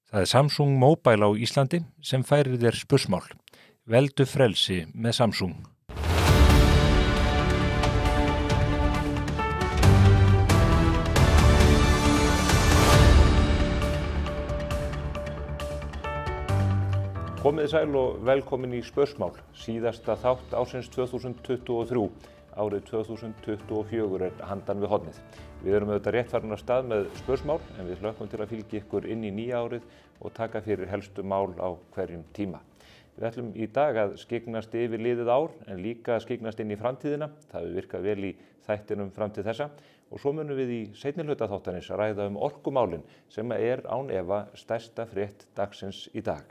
Það Samsung Mobile á Íslandi sem færir þér spursmál. Veldu frelsi með Samsung. Komið sæl og velkomin í Spursmál, síðasta þátt ársins 2023. Árið 2024 handan við hornið. Við erum auðvitað rétt farin af stað með Spursmál, en við hlökkum til að fylgja ykkur inn í nýja árið og taka fyrir helstu mál á hverjum tíma. Við ætlum í dag að skyggnast yfir liðið ár, en líka að skyggnast inn í framtíðina. Það hefur virkað vel í þættinum fram til þessa. Og svo munum við í seinni hluta þáttarins að ræða orkumálin, sem er án efa stærsta frétt dagsins í dag.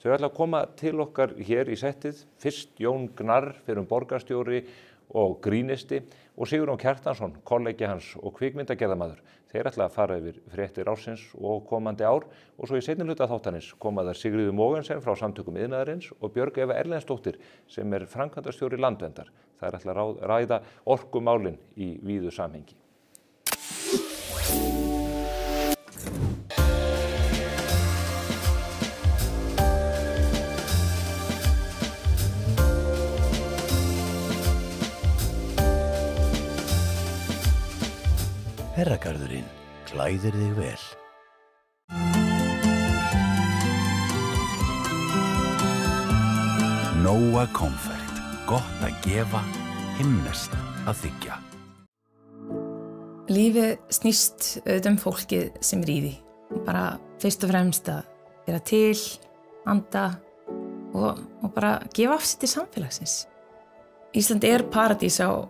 Þau ætla að koma til okkar hér í settið. Fyrst Jón Gnarr, fyrrum borgarstjóri og grínisti, og Sigurjón Kjartansson, kollegi hans og kvikmyndagerðarmaður. Þeir ætla að fara yfir fréttir ársins og komandi ár, og svo í seinni hluta þáttarins koma þær Sigríður Mogensen frá Samtökum Iðnaðarins og Björg Eva Erlendsdóttir sem er framkvæmdastjóri Landverndar. Þær ætla að ræða orkumálin í víðu samhengi. Herragarðurinn klæðir þig vel. Nóa Comfort. Gott að gefa, himneskt að þiggja. Lífið snýst auðvitað fólkið sem er í því. Bara fyrst og fremst að vera til, anda og bara gefa af sér til samfélagsins. Ísland er paradís á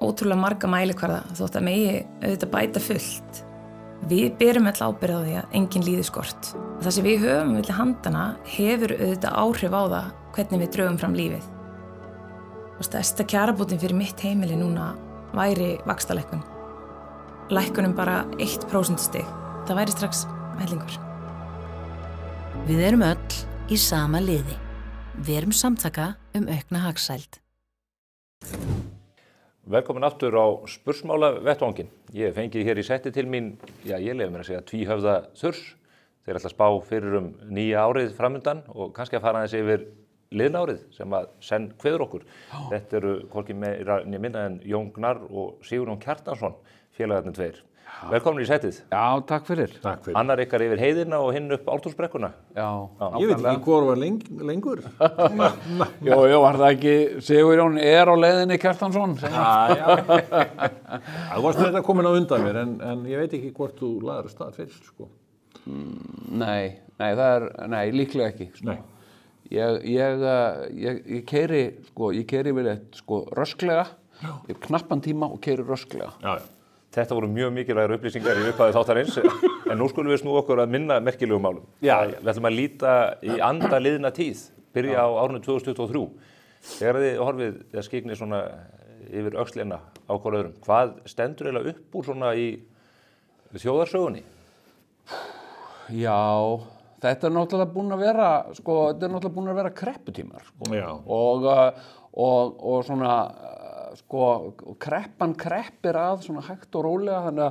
ótrúlega marga mælikvarða þótt að megi auðvitað bæta fullt. Við berum öll ábyrgð á því að enginn líði skort. Það sem við höfum milli handana hefur auðvitað áhrif á það hvernig við drögum fram lífið. Og stærsta kjarabótin fyrir mitt heimili núna væri vaxtalækkun. Lækkunum bara 1% stig. Það væri strax hellingur. Við erum öll í sama liði. Við erum samtaka aukna hagsæld. Velkomin aftur á Spursmálavettvanginn. Ég fengið hér í setti til mín, ég leyfi mér að segja tvíhöfða þurs. Þeir ætla að spá fyrir nýja árið framundan og kannski að fara aðeins yfir liðna árið sem að senn kveður okkur. Þetta eru hvorki meira né minna en Jón Gnarr og Sigurjón Kjartansson, félagarnir tveir. Velkomin í settið. Já, takk fyrir. Annar ykkar yfir heiðina og hinn upp Ártúnsbrekkuna. Já. Ég veit ekki hvor var lengur. Jó, var það ekki Sigurjón er á leiðinni Kjartansson? Já. Þú varst þetta komin á undan mér, en ég veit ekki hvort þú lagðir af stað fyrst, sko. Nei, líklega ekki. Sko. Nei. Ég keiri vel rösklega, ég hef knappan tíma og keiri rösklega. Já. Þetta voru mjög mikilvægar upplýsingar í upphafi þáttarins, en nú skulum við snúa okkur að minna merkilegum málum. Já. Við ætlum að líta í anda liðna tíð, byrja á árinu 2023. Þegar þið horfið að skygni svona yfir öxlina á hver öðrum, hvað stendur eiginlega upp úr svona í þjóðarsögunni? Já, þetta er náttúrulega búin að vera, krepputímar, sko. Já. Og svona kreppan kreppir að svona hægt og rólega þannig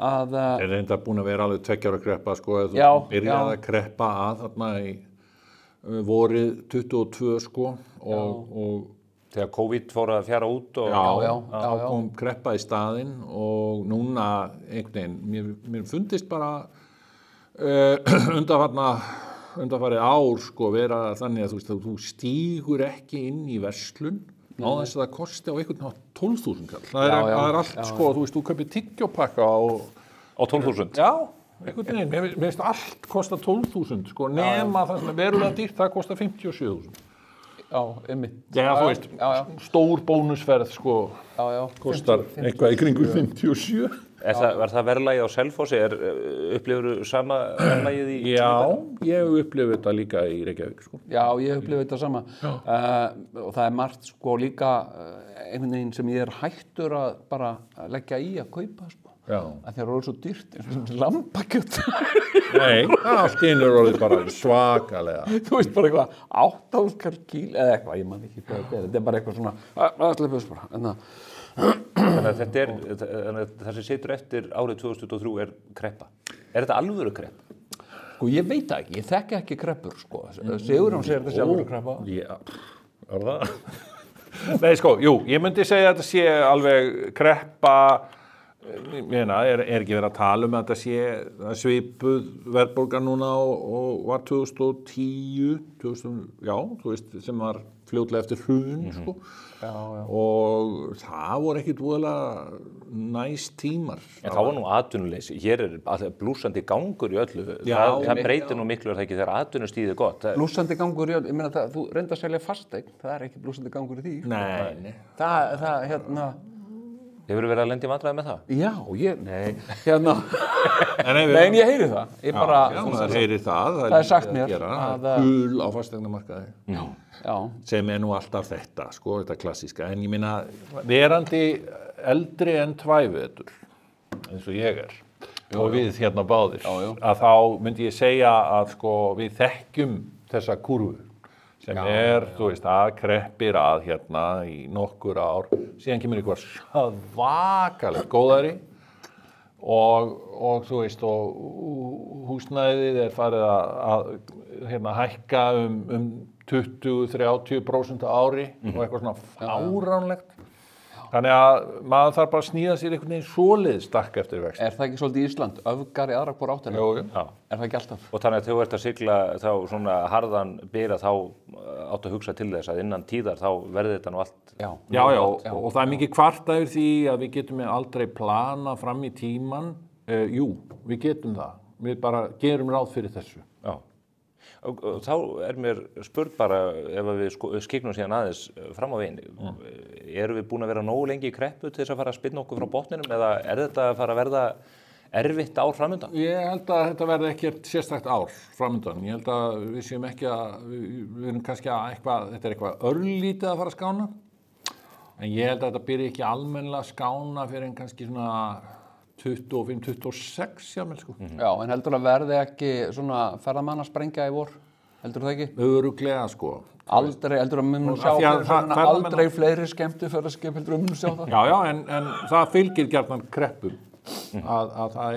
að Er þetta búin að vera alveg 2 ára kreppa, sko, eða Já, þú byrjaði að kreppa að þarna í vorið 22, sko, og Þegar COVID fór að fjara út og þá kom kreppa í staðinn og núna einhvern veginn, mér fundist bara undanfarið ár, sko, vera þannig að þú stígur ekki inn í verslun á þess að það kosti á einhvern nátt 12.000 kall. Það er allt, sko, þú kaupir tyggjópakka á 12.000. Já, einhvern veginn. Mér finnst allt kosta 12.000, sko, nema það sem er verulega dýrt, það kostar 57.000. Já, einmitt. Já, þú veist, stór bónusferð, sko, kostar eitthvað í kringu 57. Var það verðlagið á Selfossi? Upplifirðu sama verðlagið í? Já, ég upplifi þetta líka í Reykjavík, sko. Já, ég upplifi þetta sama. Og það er margt, sko, líka einhvern veginn sem ég er hættur að bara leggja í að kaupa, sko. Já. Að það er orðið svo dýrt, eins og lambakjöt. Nei, allt inn er orðið bara svakalega. Þú veist bara eitthvað, 8.000 kall kíl eða eitthvað, ég man ekki hvað þetta er. Þetta er bara eitthvað svona, það sleppur bara. Þannig að þetta það sem situr eftir árið 2023 er kreppa. Er þetta alvöru kreppa? Sko, ég veit það ekki, ég þekki ekki kreppur, sko. Sigurjón segir þetta sjálfur kreppa. Já, er það? Nei, sko, jú, ég myndi segja að þetta sé alveg kreppa, ég meina, er ekki verið að tala að þetta sé svipuð verðbólga núna og var 2010, já, þú veist, sem var fljótlega eftir hrun, sko. Já. Og það voru ekkit voðalega næs tímar. En það var nú atvinnuleysi. Hér blúsandi gangur í öllu. Já, það breytir nú miklu ekki þegar atvinnustíðið er gott. Blúsandi gangur í öllu, ég meina þú reynda að selja fasteign, það er ekki blúsandi gangur í því. Nei. Það hérna... Hefurðu verið að lenda í vandræði með það? Já, nei, hérna... Nei, en ég heyri það. Ég bara... Já, það heyri það. Það er sagt mér að... Hul á fasteignamarkaði. Já. Sem er nú alltaf þetta, sko, þetta klassíska. En ég minna, verandi eldri en tvævetur, eins og ég er, og við hérna báðir, að þá myndi ég segja að, sko, við þekkjum þessa kúrfu, sem þú veist, að kreppir að hérna í nokkur ár, síðan kemur eitthvað svakalegt góðari og þú veist, og húsnæðið er farið að hérna hækka um 20-30% á ári og eitthvað svona fáránlegt. Þannig að maður þarf bara að sníða sér einhvern veginn svoleiðis stakk eftir vexti. Er það ekki svolítið í Ísland? Öfgar í aðra hvor áttina? Jú. Er það ekki alltaf? Og þannig að þegar þú ert að sigla þá svona harðan byra þá áttu að hugsa til þess að innan tíðar þá verði þetta nú allt. Já, og það er mikið kvarta yfir því að við getum aldrei plana fram í tíman. Jú, við getum það. Við bara gerum ráð fyrir þessu. Já. Og þá er mér spurt bara ef við skiknum síðan aðeins fram á veginn. Erum við búin að vera nógu lengi í kreppu til þess að fara að spinna okkur frá botninum eða er þetta að fara að verða erfitt ár framundan? Ég held að þetta verði ekkert sérstakt ár framundan. Ég held að við séum ekki að, við erum kannski að þetta er eitthvað örlítið að fara að skána. En ég held að þetta byrji ekki almennilega að skána fyrir en kannski svona 25-26 jámel sko. Já, en heldur að verði ekki svona ferðamannasprengja í vor? Heldur það ekki? Örugglega sko. Aldrei, heldur að munum sjá aldrei fleiri skemmtiferðaskip heldur að munum sjá það? Já, en það fylgir gjarnan kreppum að það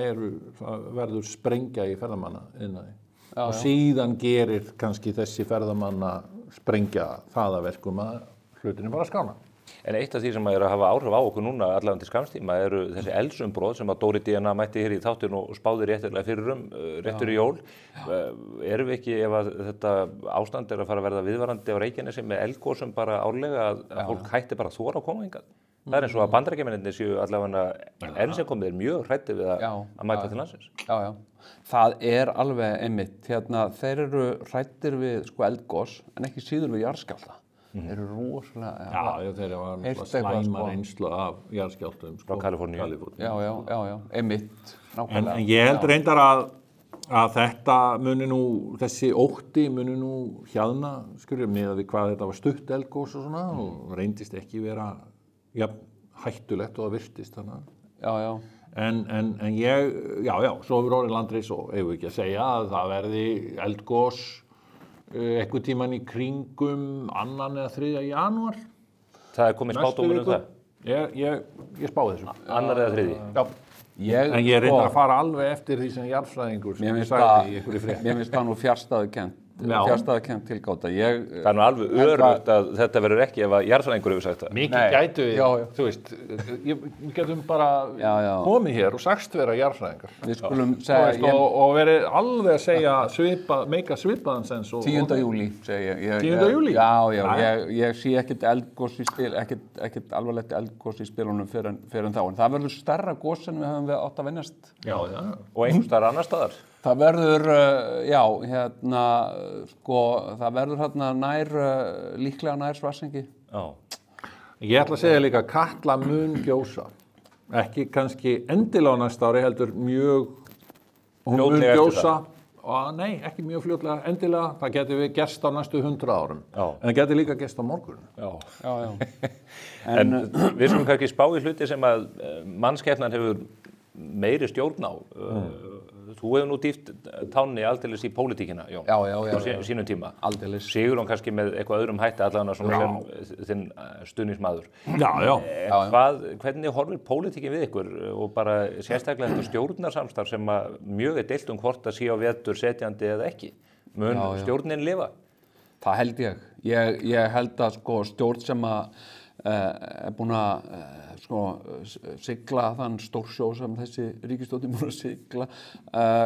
verður sprengja í ferðamanna innan. Og síðan gerir kannski þessi ferðamanna sprengja það að verkum að hlutinni bara skána. En eitt af því sem er að hafa áhrif á okkur núna allavega til skamstíma eru þessi eldsumbrot sem að Dóri Díana mætti hér í þáttinn og spáði réttilega fyrir réttur í jól. Erum við ekki, ef að þetta ástand er að fara að verða viðvarandi á Reykjanesi með eldgosum bara árlega að fólk hætti bara að þora að koma hingað? Það er eins og að Bandaríkjamennirnir séu allavega enn sem komið mjög hræddir við að mæta til landsins. Já. Það er alveg einmitt. Hérna, þeir eru hræddir við sko eldgos en ekki síður við jarðskjálfta. Þeir eru rosalega... Já, þeir eru slæma reynslu af jarðskjálftum frá Kaliforníu. Já, einmitt. En ég held reyndar að þetta þessi ótti muni nú hjaðna, með við hvað þetta var stutt eldgos og svona og reyndist ekki vera hættulegt og það virtist þannig. Já. En ég, svo við orðið landris og eigum við ekki að segja að það verði eldgos einhvern tíman í kringum 2. eða 3. janúar. Það er komið spádómur það? Ég spáði þessu. 2. eða 3. Já. En ég reyndar að fara alveg eftir því sem jarðfræðingur sem ég sagði í einhverju frétt. Mér finnst það nú fjarstæðukennt tilgáta. Það er nú alveg örugt að þetta verður ekki ef að jarðfræðingur hefur sagt það. Mikið gætu við, þú veist, við getum bara komið hér og sagst vera jarðfræðingar. Við skulum segja... Og verið alveg að segja meika svipaðan sens. 10. júlí, segi ég. 10. júlí? Já, ég sé ekkert eldgos í spil, ekkert alvarlegt eldgos í spilunum fyrir en þá. En það verður stærra gos en við höfum við átt að vinnast. Já. Og einhvers staðar annar staðar. Það verður, það verður líklega nær Svartsengi. Já. Ég ætla að segja líka að Katla mun gjósa. Ekki kannski endilega á næsta ári heldur mjög, hún mun gjósa. Nei, ekki mjög fljótlega endilega. Það getur við gerst á næstu 100 árum. Já. En það getur líka gerst á morgun. Já. En við skulum kannski spá í hluti sem að mannskepnan hefur meiri stjórn á. þú hefur nú dýft tánni aldeilis í pólitíkina, Jón, Já. á sínum tíma. Aldeilis. Sigurjón kannski með eitthvað öðrum hætti allavega svona sem þinn stuðningsmaður. Já. Hvernig horfir pólitíkin við ykkur og bara sérstaklega þetta stjórnarsamstarf sem að mjög deilt hvort að sé á vetur setjandi eða ekki? Mun stjórnin lifa? Það held ég. Ég held að sko stjórn sem að er búin að sigla þann stórsjó sem þessi ríkisstjórn búin að sigla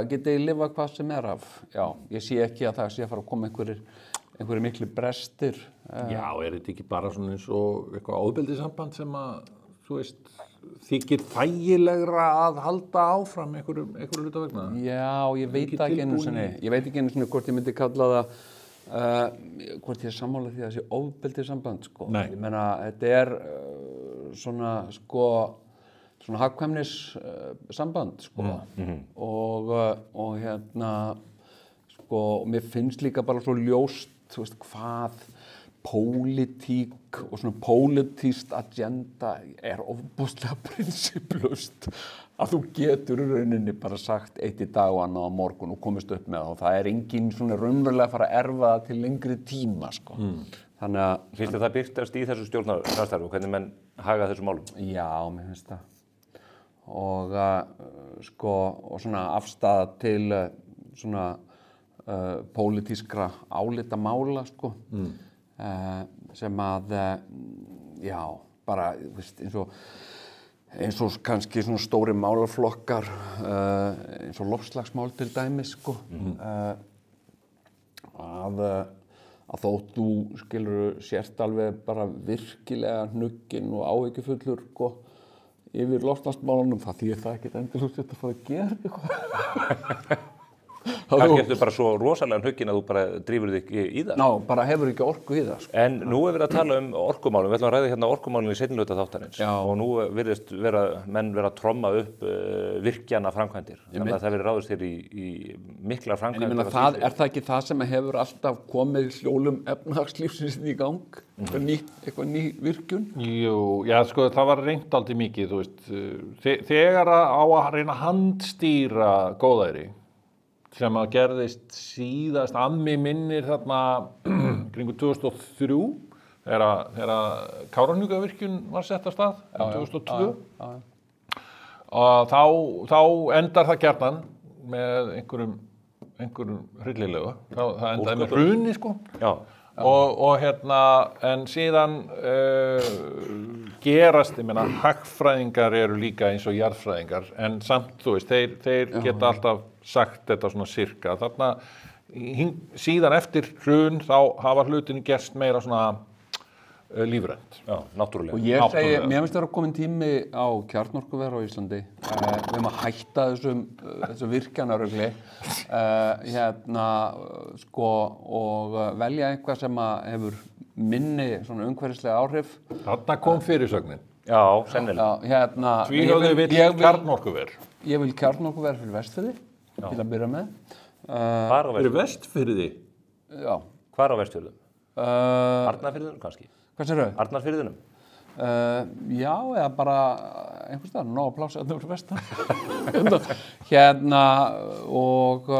geti lifa hvað sem er af. Já, ég sé ekki að það sé að fara að koma einhverjir miklu brestir. Já, þetta ekki bara svona eins og eitthvað ofbeldissamband sem að, þú veist, þykir þægilegra að halda áfram einhverju hluta vegna? Já, ég veit ekki einu sinni hvort ég myndi kalla það hvort ég er sammála því að það sé ofbeldissamband sko. Nei. Ég meina, þetta er svona hagkvæmnis samband sko. Og hérna sko, mér finnst líka bara svo ljóst, þú veist, hvað pólitík og svona pólitískt agenda er ofboðslega prinsiplaust að þú getur í rauninni bara sagt eitt í dag og annað á morgun og komist upp með það og það er engin svona raunverulega að fara að erfa það til lengri tíma sko. Þannig að Finnst þér það birtast í þessu stjórnarsamstarfi og hvernig menn haga þessum málum? Já, mér finnst það. Og sko, og svona afstaða til svona pólitískra álitamála sko. Sem að já, bara veist, eins og kannski svona stóri málaflokkar eins og loftslagsmál til dæmis sko. Að þótt þú skilur sért alveg bara virkilega hnugginn og áhyggjufullur sko, yfir loftslagsmálunum, það þýðir það ekkert endilega að fara að gera eitthvað. Kannski ertu bara svo rosalega hnugginn að þú bara drífur þig í það. Ná, bara hefur ekki orku í það. Sko. En nú er verið að tala orkumálum. Við ætlum að ræða hérna orkumálum í seinni hluta þáttarins. Já. Og nú virðist menn vera að tromma upp virkjana framkvæmdir. Þannig að það verið ráðist hér í miklar framkvæmdir. En ég meina, er það ekki það sem hefur alltaf komið hljóðum efnahagslífsins í gang? Eitthvað ný virkjun? Jú, já, sko, það var reynt aldrei mikið, þú veist. Þegar á að reyna að handstýra góðæri, sem að gerðist síðast að mig minnir þarna kringu 2003 þegar Kárahnjúkavirkjun var sett af stað 2002 og þá endar það gjarnan með einhverjum hryllilegu það endaði með hruni sko. Og hérna en síðan gerast, ég meina, hagfræðingar eru líka eins og jarðfræðingar en samt, þú veist, þeir geta alltaf sagt þetta svona sirka. Þarna síðan eftir hrun þá hafa hlutinni gerst meira svona lífrænt. Já, náttúrulega. Og ég segi, mér finnst það að komin tími á kjarnorkuver á Íslandi. Við erum að hætta þessu virkjanarugli sko, og velja eitthvað sem hefur minni svona umhverfislega áhrif. Þarna kom fyrirsögnin. Já, sennilega. Tvíhöfði vill kjarnorkuver. Ég vil kjarnorkuver fyrir Vestfirði, til að byrja með. Fyrir Vestfirði? Já. Hvar á Vestfjörðum? Arnarfirðinum kannski? Hvað sér þau? Arnarfirðinum? Já, eða bara einhvers staðar, nóg pláss að það fyrir vestan. Og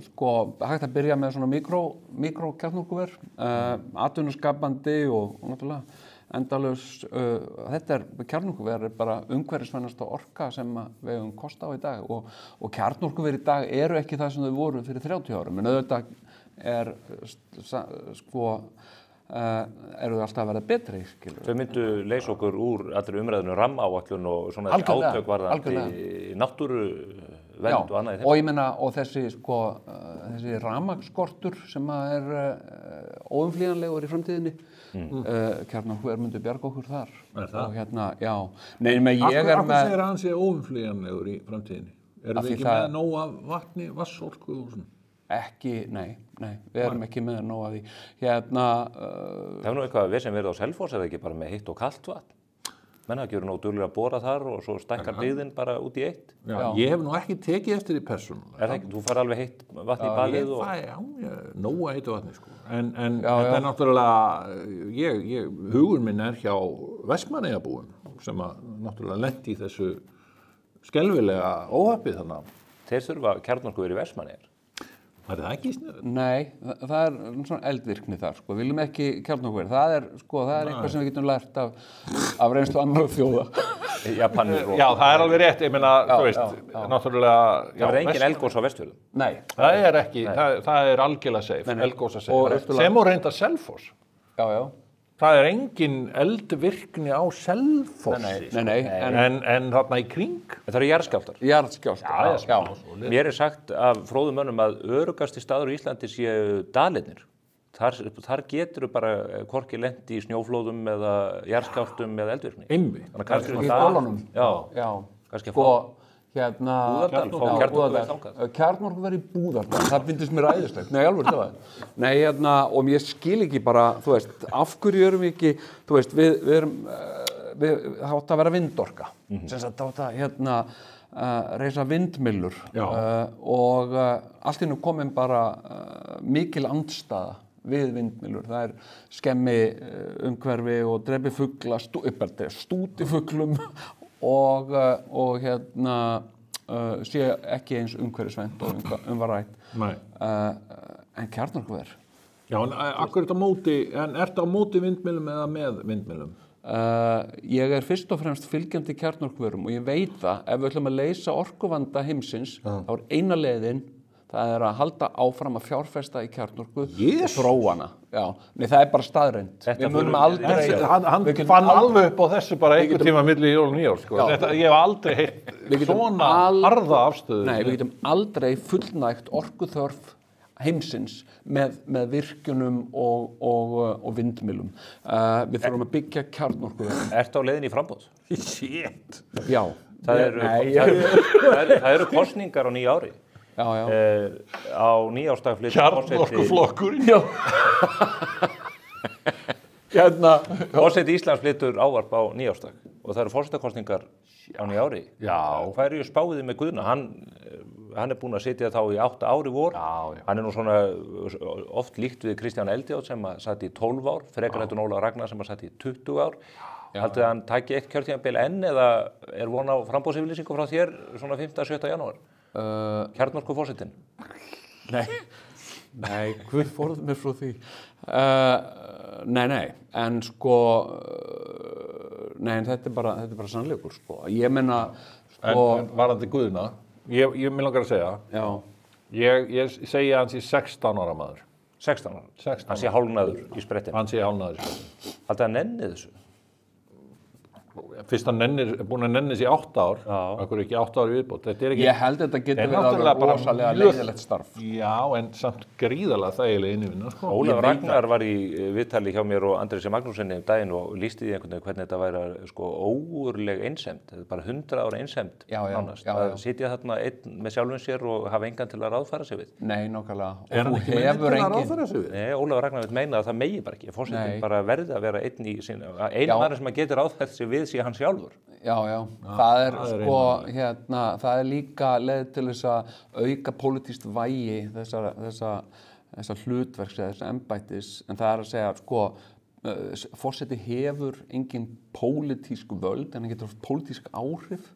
sko, hægt að byrja með svona mikrokjarnorkuver, atvinnuskapandi og náttúrulega endalaus, þetta kjarnorkuver er bara umhverfisvænasta orka sem við höfum kost á í dag og kjarnorkuver í dag eru ekki það sem þau voru fyrir 30 árum, en auðvitað eru þau alltaf að verða betri, skilur. Þau myndu leysa okkur úr allri umræðinu rammaáætlun og svona átök varðandi náttúruvernd og annað í þeim. Og ég meina, og þessi rafmagnsskortur sem er óumflýjanlegur í framtíðinni, kjarnorkuver myndu bjarga okkur þar. Er það? Og já. Nei, menn ég er með... Af hverju segir hann sé óumflýjanlegur í framtíðinni? Eru þið ekki með nóg af vatni, vatnsorku og svona? Ekki, nei, við erum ekki með nóg af því. Það er nú eitthvað við sem verið á Selfoss eða ekki bara með heitt og kalt vatn. Menn hafa ekki verið nóg duglegir að bora þar og svo stækkar byggðin bara út í eitt. Já. Ég hef nú ekki tekið eftir því persónulega. Er það ekki? Þú fær alveg heitt vatn í balið og... Já, nóg að heitu vatni sko. En þetta er náttúrulega, hugur minn er hjá Vestmannaeyjabúum sem að náttúrulega lenti í þessu skelfilega óhappið þannig. Þeir þurfa kjarnorkuver í Vestmannaeyjar. Það er það ekki snöð? Nei, það er svona eldvirkni þar, sko. Við viljum ekki kjarnorkuver. Það er eitthvað sem við getum lært af reynslu annarra þjóða. Japanir og... Já, það er alveg rétt, ég meina, þú veist, náttúrulega... Það er engin eldgós á Vestfjörðum. Nei. Það er ekki, það er algjörlega safe, eldgósa safe. Sem og reynda Selfoss. Já. Það er engin eldvirkni á Selfossi. Nei. En þarna í kring? Það eru jarðskjálftar. Jarðskjálftar, já. Mér er sagt af fróðum mönnum að öruggasti staður í Íslandi séu dalirnir. Þar getur bara hvorki lent í snjóflóðum eða jarðskjálftum eða eldvirkni. Einmitt. Í skólanum? Já. Kannski að fá Búðardal, kjarnorkuver í Búðardal, það finnst mér æðislegt. Nei, alveg það. Nei, og ég skil ekki bara, þú veist, af hverju erum við ekki, þú veist, við það átt að vera vindorka. Sem sagt, það átt að reisa vindmyllur og allt í einu komin bara mikil andstaða við vindmyllur. Það er skemmi umhverfi og drepi fugla, stúti fuglum og sé ekki eins umhverfisvænt og var rætt. En kjarnorkuver. Já, en akkur ertu á móti, ertu á móti vindmyllum eða með vindmyllum? Ég er fyrst og fremst fylgjandi kjarnorkuverum og ég veit það, ef við ætlum að leysa orkuvanda heimsins, þá er eina leiðin, það er að halda áfram að fjárfesta í kjarnorku og þróana. Já, nei, það er bara staðreynd. Við munum aldrei... Hann fann alveg upp á þessu bara einhver tíma milli jól og nýjár, sko. Ég hef aldrei heyrt svona harða afstöðu. Nei, við getum aldrei fullnægt orkuþörf heimsins með virkjunum og vindmyllum. Við þurfum að byggja kjarnorku. Ertu á leiðin í framboð? Shit! Já. Það eru kosningar á nýja ári. Já. Á nýjársdag flytur Kjarnorkuflokkurinn. Forseti Íslands flytur ávarp á nýjársdag og það eru forsetakosningar á nýja ári. Já. Hvað eru spáðið með Guðna? Hann er búinn að sitja þá í 8 ár í vor. Já. Hann er nú svona oft líkt við Kristján Eldjárn sem satt í 12 ár, frekar heldur en Ólafur Ragnar sem satt í 20 ár. Haldið að hann taki eitt kjörtímabil enn eða er von á framboðsyfirlýsingu frá þér svona 5.-7. janúar? Kjarnorkuforsetinn? Nei, hvað forðum mér frá því? Nei, en sko, en þetta er bara sannleikur, sko. Ég meina, sko... En varandi Guðna, ég vil langar að segja, ég segi að hann sé 16 ára maður. 16 ára? Hann sé hálfnaður í sprettinu? Hann sé hálfnaður í sprettinu. Haldið að nenni þessu? Fyrst hann er búinn að nenni sig 8 ár, okkur ekki 8 ár í viðbót. Ég held þetta getur verið að rosalega leiðilegt starf. Já, en samt gríðarlega þægilega innivinna. Ólafur Ragnar var í viðtali hjá mér og Andrési Magnúsinni daginn og lýsti því einhvern veginn hvernig þetta væri sko ógurleg einsemd. Þetta er bara 100 ára einsemd nánast. Að sitja þarna einn með sjálfum sér og hafa engan til að ráðfæra sig við. Nei, nákvæmlega. Er hann ekki með til að ráðfæra sig við? Nei, Ólafur Ragnar vil meina að það megi bara ekki. Forsetinn bara verði að vera einn í sín... Einu maður sem getur ráðfært sig við sé hann sjálfur. Já. Það er sko, það er líka leið til þess að auka pólitískt vægi þessa hlutverks eða þessa embættis, en það er að segja, sko, forseti hefur engin pólitísk völd, en hann getur haft pólitísk áhrif.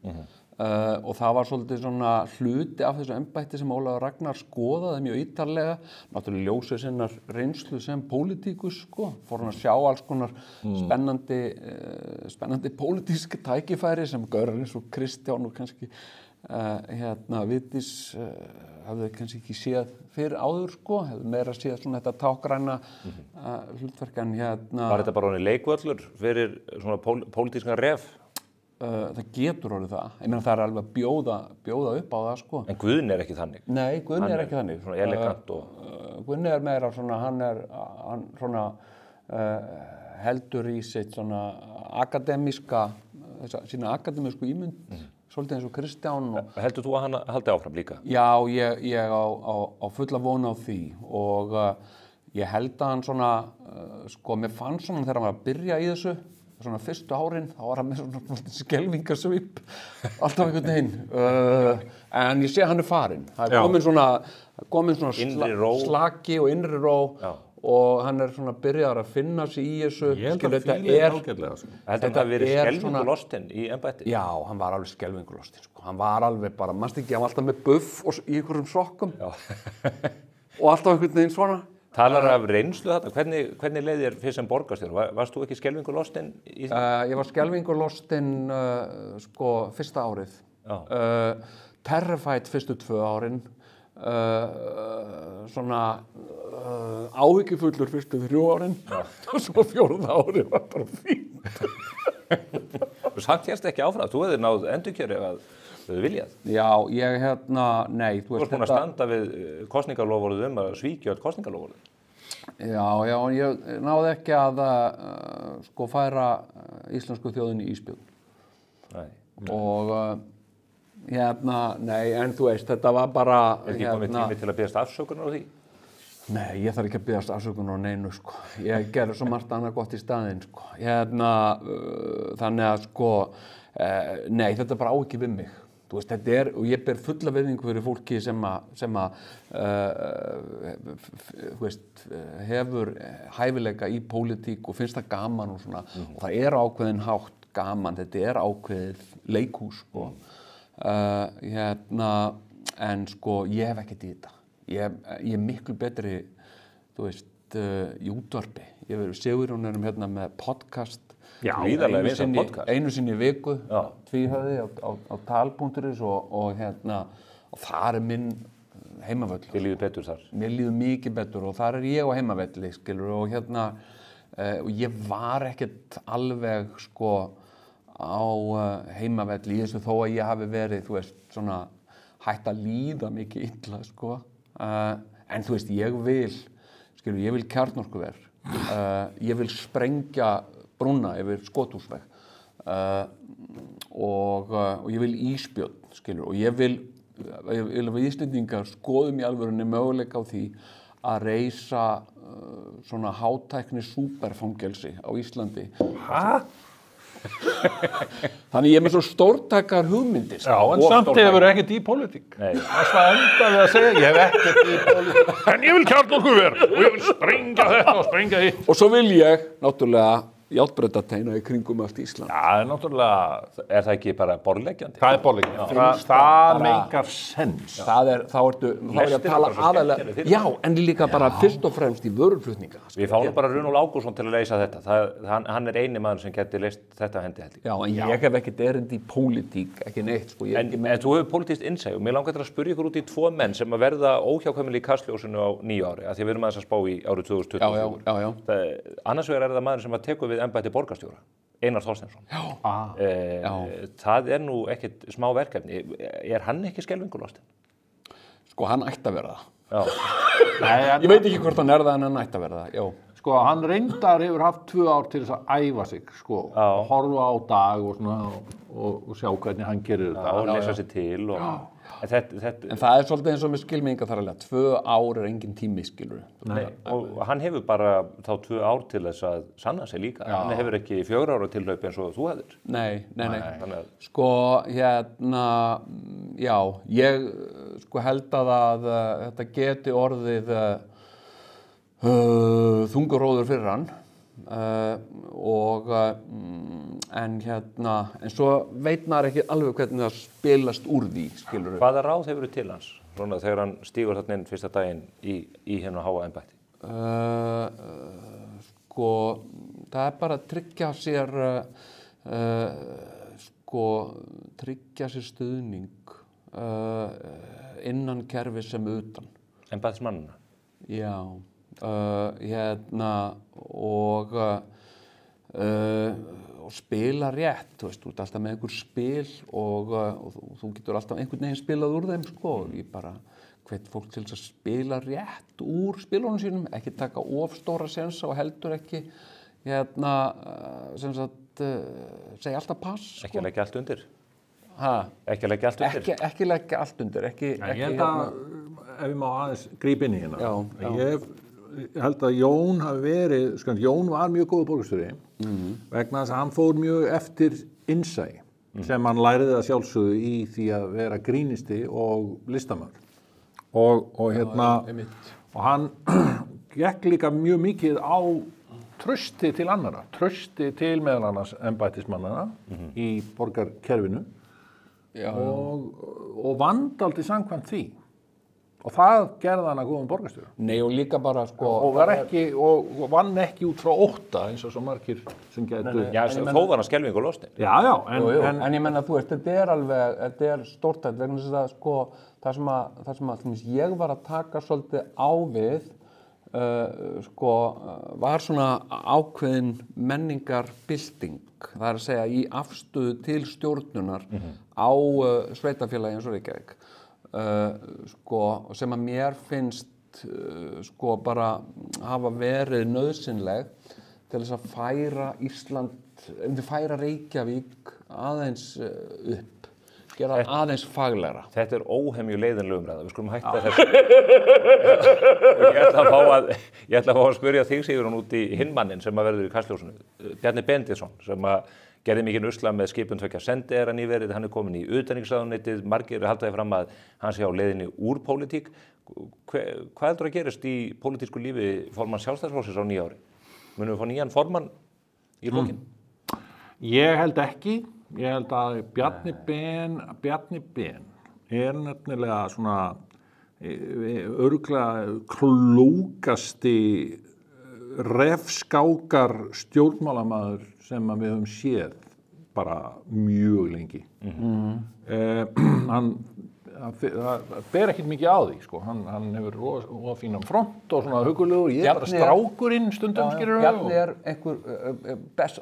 Og það var svolítið svona hluti af þessu embætti sem Ólafur Ragnar skoðaði mjög ítarlega, náttúrulega ljósið sinnar reynslu sem pólitíkus, sko, fór hann að sjá alls konar spennandi pólitísk tækifæri sem gaurar eins og Kristján og kannski Vigdís hafði kannski ekki séð fyrir áður, sko, hefði meira séð svona þetta tákgræna hlutverk en Var þetta bara orðinn leikvöllur fyrir svona pólitískan ref? Það getur orðið það. Ég meina það er alveg að bjóða upp á það, sko. En Guðni er ekki þannig? Nei, Guðni er ekki þannig. Svona elegant og... Guðni er meira svona, hann svona heldur í sitt svona akademíska, sína akademísku ímynd, svolítið eins og Kristján. Heldur þú að hann haldi áfram líka? Já, ég á fulla vona á því og ég held að hann svona, sko, mér fannst svona þegar hann var að byrja í þessu, svona fyrstu árin, þá var hann með svona skelfingarsvip, alltaf einhvern veginn. En ég sé hann er farinn. Það er komin svona slaki og innri ró og hann svona byrjaður að finna sig í þessu. Ég held að fíla ágætlega. Þetta hafi verið skelfingu lostinn í embætti. Já, hann var alveg skelfingu lostinn, sko. Hann var alveg bara, manstu ekki, hann var alltaf með buff og í einhverjum sokkum. Já. Og alltaf einhvern veginn svona. Talar af reynslu þetta, hvernig leið þér fyrst sem borgarstjóri? Varst þú ekki skelfingu lostinn í ég var skelfingu lostinn, sko, fyrsta árið. Terrified fyrstu 2 árin. Svona áhyggjufullur fyrstu 3 árin og svo 4. árið var bara fínt. Samt hérst ekki áfram, þú hefði náð endurkjöri ef að þú hefði viljað. Já, ég nei, þú veist búin að standa við kosningaloforðið að svíkja öll kosningaloforðið. Já, ég náði ekki að sko færa íslensku þjóðinni í ísbjörn. Nei. Og nei, en þú veist, þetta var bara ekki komið tími til að biðjast afsökunar á því? Nei, ég þarf ekki að biðjast afsökunar á neinu, sko. Ég gerði svo margt annað gott í staðinn, sko. Þannig að, sko, nei, þetta bara á ekki við mig. Þú veist, þetta og ég ber fulla virðingu fyrir fólki sem þú veist, hefur hæfileika í pólitík og finnst það gaman og svona. Og það ákveðin hátt gaman, þetta ákveðið leikhús, sko. En sko, ég hef ekkert í þetta. Ég miklu betri, þú veist, í útvarpi. Ég verið Sigurjónum með podcast. Já, einu sinni í viku, tvíhöfði á tal.is og þar minn heimavöll. Þér líður betur þar? Mér líður mikið betur og þar ég á heimavelli, skilur, og og ég var ekkert alveg, sko, á heimavelli í þessu þó að ég hafi verið, þú veist, svona hætt að líða mikið illa, sko. En þú veist, ég vil kjarnorkuver, ég vil sprengja brúna yfir Skothúsveg og ég vil ísbjörn, skilur, og ég vil að við Íslendingar skoðum í alvörunni möguleika á því að reisa svona hátækni súperfangelsi á Íslandi. Hæ? Þannig ég með svo stórtækar hugmyndir. Já, en samt hefur ekkert í pólitík. Nei. Það endaði að segja, ég hef ekkert í pólitík. En ég vil kjarnorkuver og ég vil sprengja þetta og sprengja hitt. Og svo vil ég, náttúrulega, járnbrautarteina í kringum allt Ísland. Já, það náttúrulega. Er það ekki bara borðleggjandi? Það borðleggjandi. Það meikar sens. Þá er ég að tala aðalega. Já, en líka bara fyrst og fremst í vöruflutninga. Við fáum bara Runólf Ágústsson til að leysa þetta. Hann eini maður sem geti leyst þetta hendi held ég. Já, en ég hef ekkert erindi í pólitík, ekki neitt, sko. En þú hefur pólitískt innsæi og mér langar til að spyrja ykkur út í 2 menn sem að verða óhjákvæmilega í kastljósinu á 9 ári, af því að við erum aðeins að spá í árið 2024. Já. Annars vegar það maður sem að tekur við embætti borgarstjóra, Einar Þorsteinsson. Það nú ekkert smá verkefni. Er hann ekki skelfingu lostinn? Sko, hann ætti að vera það. Já. Ég veit ekki hvort hann það, en hann ætti að vera það, já. Sko, hann reyndar hefur haft 2 ár til þess að æfa sig, sko, horfa á dag og svona og sjá hvernig hann gerir þetta. Og lesa sig til og... En það svolítið eins og með skilminga þar alveg. 2 ár engin tími, skilur. Nei, og hann hefur bara þá 2 ár til þess að sanna sig líka. Já. Hann hefur ekki 4 ára tilhlaup eins og þú hefðir. Nei. Sko, já, ég sko held að þetta geti orðið þunguróður fyrir hann. En svo veit maður ekki alveg hvernig það spilast úr því, skilur við. Hvaða ráð hefur til hans, svona þegar hann stígur þarna inn fyrsta daginn í hérna háa embætti? Sko, það bara að tryggja sér stuðning innan kerfis sem utan. Embættismannina? Já. Og spila rétt, þú veist, þú ert alltaf með einhver spil og þú getur alltaf einhvern veginn spilað úr þeim, sko. Ég bara hvet fólk til að spila rétt úr spilunum sínum, ekki taka of stóra sensa og heldur ekki, sem sagt, segja alltaf pass, sko. Ekki leggja allt undir? Hæ? Ekki leggja allt undir? Ekki leggja allt undir, ekki... Ég held að, ef ég má aðeins grípa inn í hérna. Já. Ég held að Jón hafi verið, Jón var mjög góður borgarstjóri vegna þess að hann fór mjög eftir innsæi sem hann læriði að sjálfsögðu í því að vera grínisti og listamaður og hann gekk líka mjög mikið á trausti til annara, trausti til meðal annars embættismannana í borgarkerfinu og vandaldi samkvæmt því. Og það gerði hann að góðum borgarstjóra. Nei, og líka bara sko... Og vann ekki út frá ótta eins og svo margir sem getur... Já, þó var hann skelfingu og lostin. Já, en ég menna, þú veist, þetta er stórtætt vegna þess að sko, það sem ég var að taka svolítið á við, var svona ákveðin menningar-bylting, það er að segja í afstöðu til stjórnunar á sveitafélagi eins og Reykjavík. Sem að mér finnst bara hafa verið nauðsynleg til þess að færa Reykjavík aðeins upp, gera aðeins faglegra. Þetta er óhemju leiðinleg umræða, við skulum hætta þessu. Ég ætla að fá að spyrja þig, Sigurjón, út í hinmannin sem að verður í Kastljósinu, Bjarni Benediktsson, sem að gerði mikinn usla með skipun tveggja sendiherra nýverið, hann er komin í utanríkisráðuneytið, margir halda því fram að hann sé á leiðinni úr pólitík. Hvað heldur að gerist í pólitísku lífi formanns Sjálfstæðisflokksins á nýja ári? Munum við fá nýjan formann í lokin? Ég held ekki. Ég held að Bjarni Ben er nefnilega svona örugglega klókasti refskákar stjórnmálamaður sem við höfum séð bara mjög lengi. Hann ber ekkert mikið á því, sko. Hann hefur fínan front og svona hugulegur. Ég er bara strákurinn stundum, skilur. Bjarni er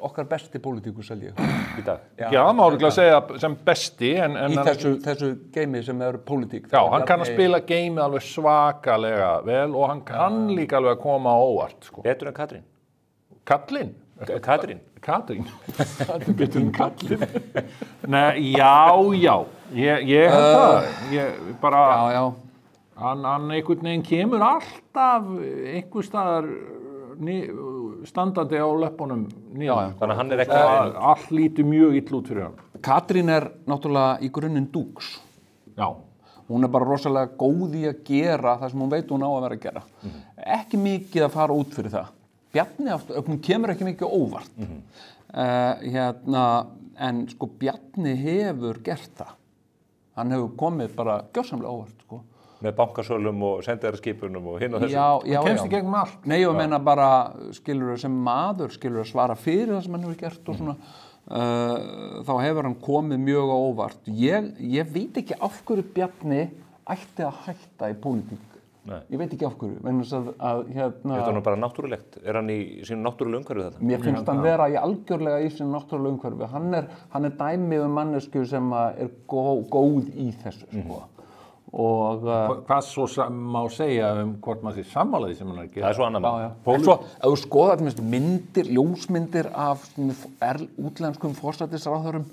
okkar besti pólitíkus, held ég. Í dag. Já, það má örugglega segja sem besti. Í þessu geimi sem er pólitík. Já, hann kann að spila geimið alveg svakalega vel og hann kann líka alveg að koma á óvart, sko. Betur en Katrín? Katrín? Katrín. Betur en Katrín. Nei, já. Ég held það. Já. Hann einhvern veginn kemur alltaf einhver staðar standandi á löppunum niður. Þannig að hann er ekki allt lítur mjög illa út fyrir hann. Katrín er náttúrulega í grunninn dúks. Já. Hún er bara rosalega góð í að gera það sem hún veit hún á að vera að gera. Ekki mikið að fara út fyrir það. Bjarni, hún kemur ekki mikið óvart. En sko Bjarni hefur gert það. Hann hefur komið bara gjörsamlega óvart, sko. Með bankasölum og sendiherraskipunum og hinn og þessu. Já. Kemst í gegnum allt. Nei, ég meina bara, skilur sem maður, skilur að svara fyrir það sem hann hefur gert og svona. Þá hefur hann komið mjög á óvart. Ég veit ekki af hverju Bjarni ætti að hætta í pólitík. Nei. Ég veit ekki af hverju, vegna þess að Þetta er nú bara náttúrulegt. Er hann í sínu náttúrulega umhverfi þetta? Mér finnst hann vera algjörlega í sínu náttúrulega umhverfi. Hann er dæmi mannesku sem er góð í þessu, sko. Og hvað svo má segja hvort maður sé sammála því sem hann er að gera? Það er svo annað mál. En svo, ef þú skoðar ljósmyndir af útlenskum forsætisráðherrum,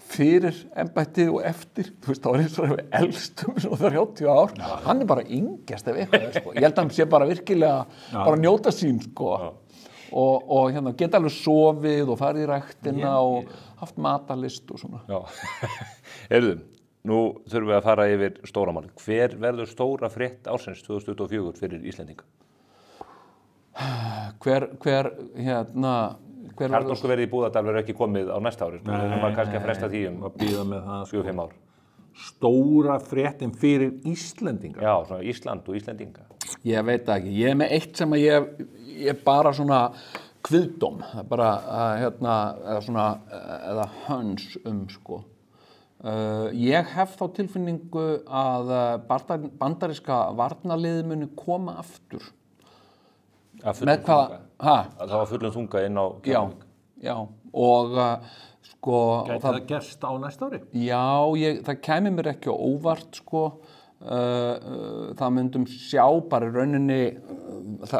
fyrir embættið og eftir, þá er eins og við elstum svona 30 ár, hann er bara yngjast ef eitthvað, sko. Ég held að hann sé bara virkilega, bara njóta sín, sko. Og geta alveg sofið og farið í ræktina og haft matarlist og svona. Já, heyrðu, nú þurfum við að fara yfir stóramáli. Hver verður stóra frétt ársins 2024 fyrir Íslendinga? Kjarnorku verið í Búðardal verður ekki komið á næsta ári. Við erum kannski að fresta því að bíða með það 7-5 ár. Stóra fréttin fyrir Íslendinga? Já, svona Ísland og Íslendinga. Ég veit það ekki. Ég er með eitt sem að ég bara svona kviðdóm. Það er bara eða höns sko. Ég hef þá tilfinningu að bandaríska varnarliðið muni koma aftur. Með hvað? Það var fullum þunga inn á Keflavík. Já, og sko... Gæti það gerst á næsta ári? Já, það kæmi mér ekki á óvart, sko. Það myndum sjá bara í rauninni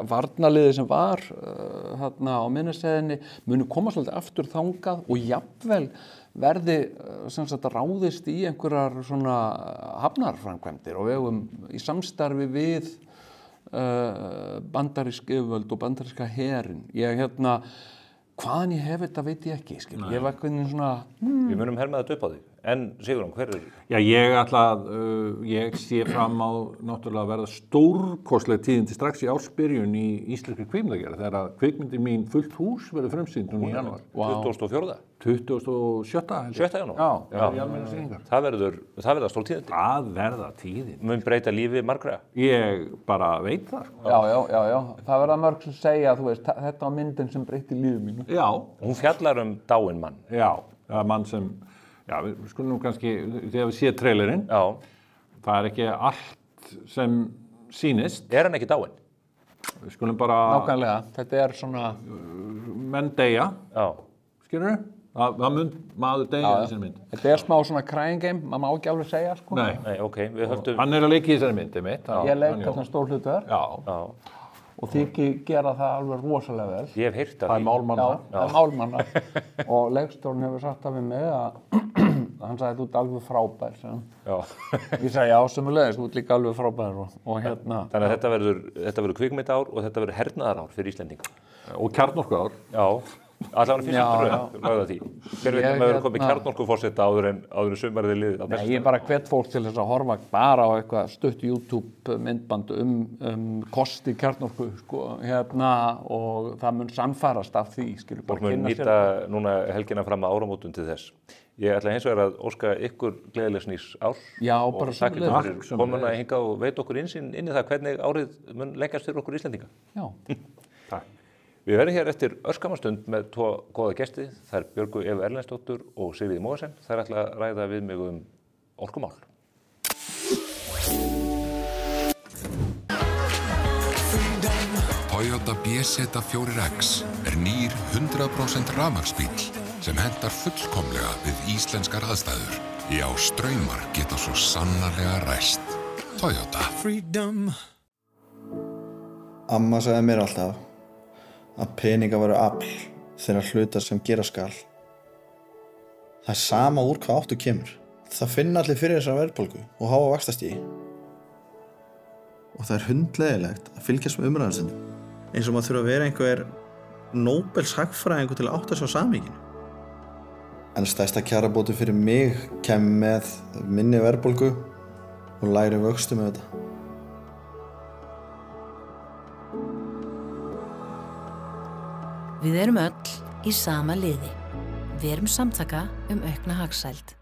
varnarliðið sem var þarna á minnisseðinni muni koma svolítið aftur þangað og jafnvel verði sem sagt ráðist í einhverjar svona hafnarframkvæmdir og vegum í samstarfi við bandarísk yfirvöld og bandaríska herinn. Hvaðan ég hef þetta veit ég ekki, skil. Ég var eitthvað svona... Við munum herma þetta upp á því. En Sigurjón, hver Já, ég sé fram á náttúrulega að verða stórkostleg tíðindi strax í ársbyrjun í íslenskri kvikmyndagerð þegar kvikmyndin mín Fullt hús verður frumsýnd núna í janúar. 24. 27. 7. janúar? Já, í almenna sýningar. Það verða stór tíðindi. Það verða tíðindi. Mun breyta lífi margra? Ég bara veit það. Já. Það verða mörg sem segja, þú veist, þetta var myndin sem breytti lífi mínu. Já. Hún fjallar dáinn mann. Já, það mann sem, við skulum nú kannski, þegar við séð trailerinn, það ekki allt sem sýnist. Hann ekki dáinn? Við skulum bara... Nákvæmlega, þetta svona... Menn deyja, skilurðu? Það mun maður deyja í þessari mynd. Þetta smá svona crying game, maður má ekki alveg segja, sko. Nei, ok, við höldum... Hann að leika í þessari mynd, mitt. Ég leik þarna stór hlutur. Já. Og þið gera það alveg rosalega vel. Ég hef heyrt af því. Það málmanna. Já, það málmanna. Og leikstjórinn hefur sagt af mig að hann sagði, þú ert alveg frábær. Ég sagði, já, sömuleiðis, þú ert líka alveg frábær. Og hérna. Þannig að þetta verður kvikmyndaár og þetta verður hernaðarár fyrir Íslendinga. Og kjarnorkuár. Já. Allavega fyrst lögða því. Hver veit að maður komið kjarnorkuforseta áður en sumarið liðið á bestu. Nei, ég bara hvet fólk til þess að horfa bara á eitthvað stutt YouTube myndband kosti kjarnorku, sko, og það mun samfærast af því, skilur bara kynna sér. Fólk mun nýta núna helgina fram að áramótum til þess. Ég ætla hins vegar að óska ykkur gleðilegs nýs árs. Já, bara og þakka ykkur fyrir komuna hingað og veit okkur innsýn inn í það hvernig árið mun leggjast fyrir okkur Íslendinga. Já. Takk. Við verðum hér eftir örskamastund með 2 góða gesti. Það er Björgu Evu Erlendsdóttur og Sigríður Mogensen. Það ætla að ræða við mig orkumál. Toyota BZ4X nýr 100% rafmagnsbíll sem hentar fullkomlega við íslenskar aðstæður. Já, straumar geta svo sannarlega ræst. Toyota. Freedom. Amma sagði mér alltaf að peningar væru afl þeirra hlutar sem gera skal. Það er sama úr hvað áttu kemur. Það finna allir fyrir þessar verðbólgu og háa vaxtastigi. Og það er hundleiðilegt að fylgjast með umræðarsendum. Eins og maður þurfa að vera einhver Nóbels hagfræðingur til að átta sig á samhenginu. En stærsta kjarabóti fyrir mig kemur með minni verðbólgu og lægri vöxtum með þetta. Við erum öll í sama liði. Við erum samtaka aukna hagsæld.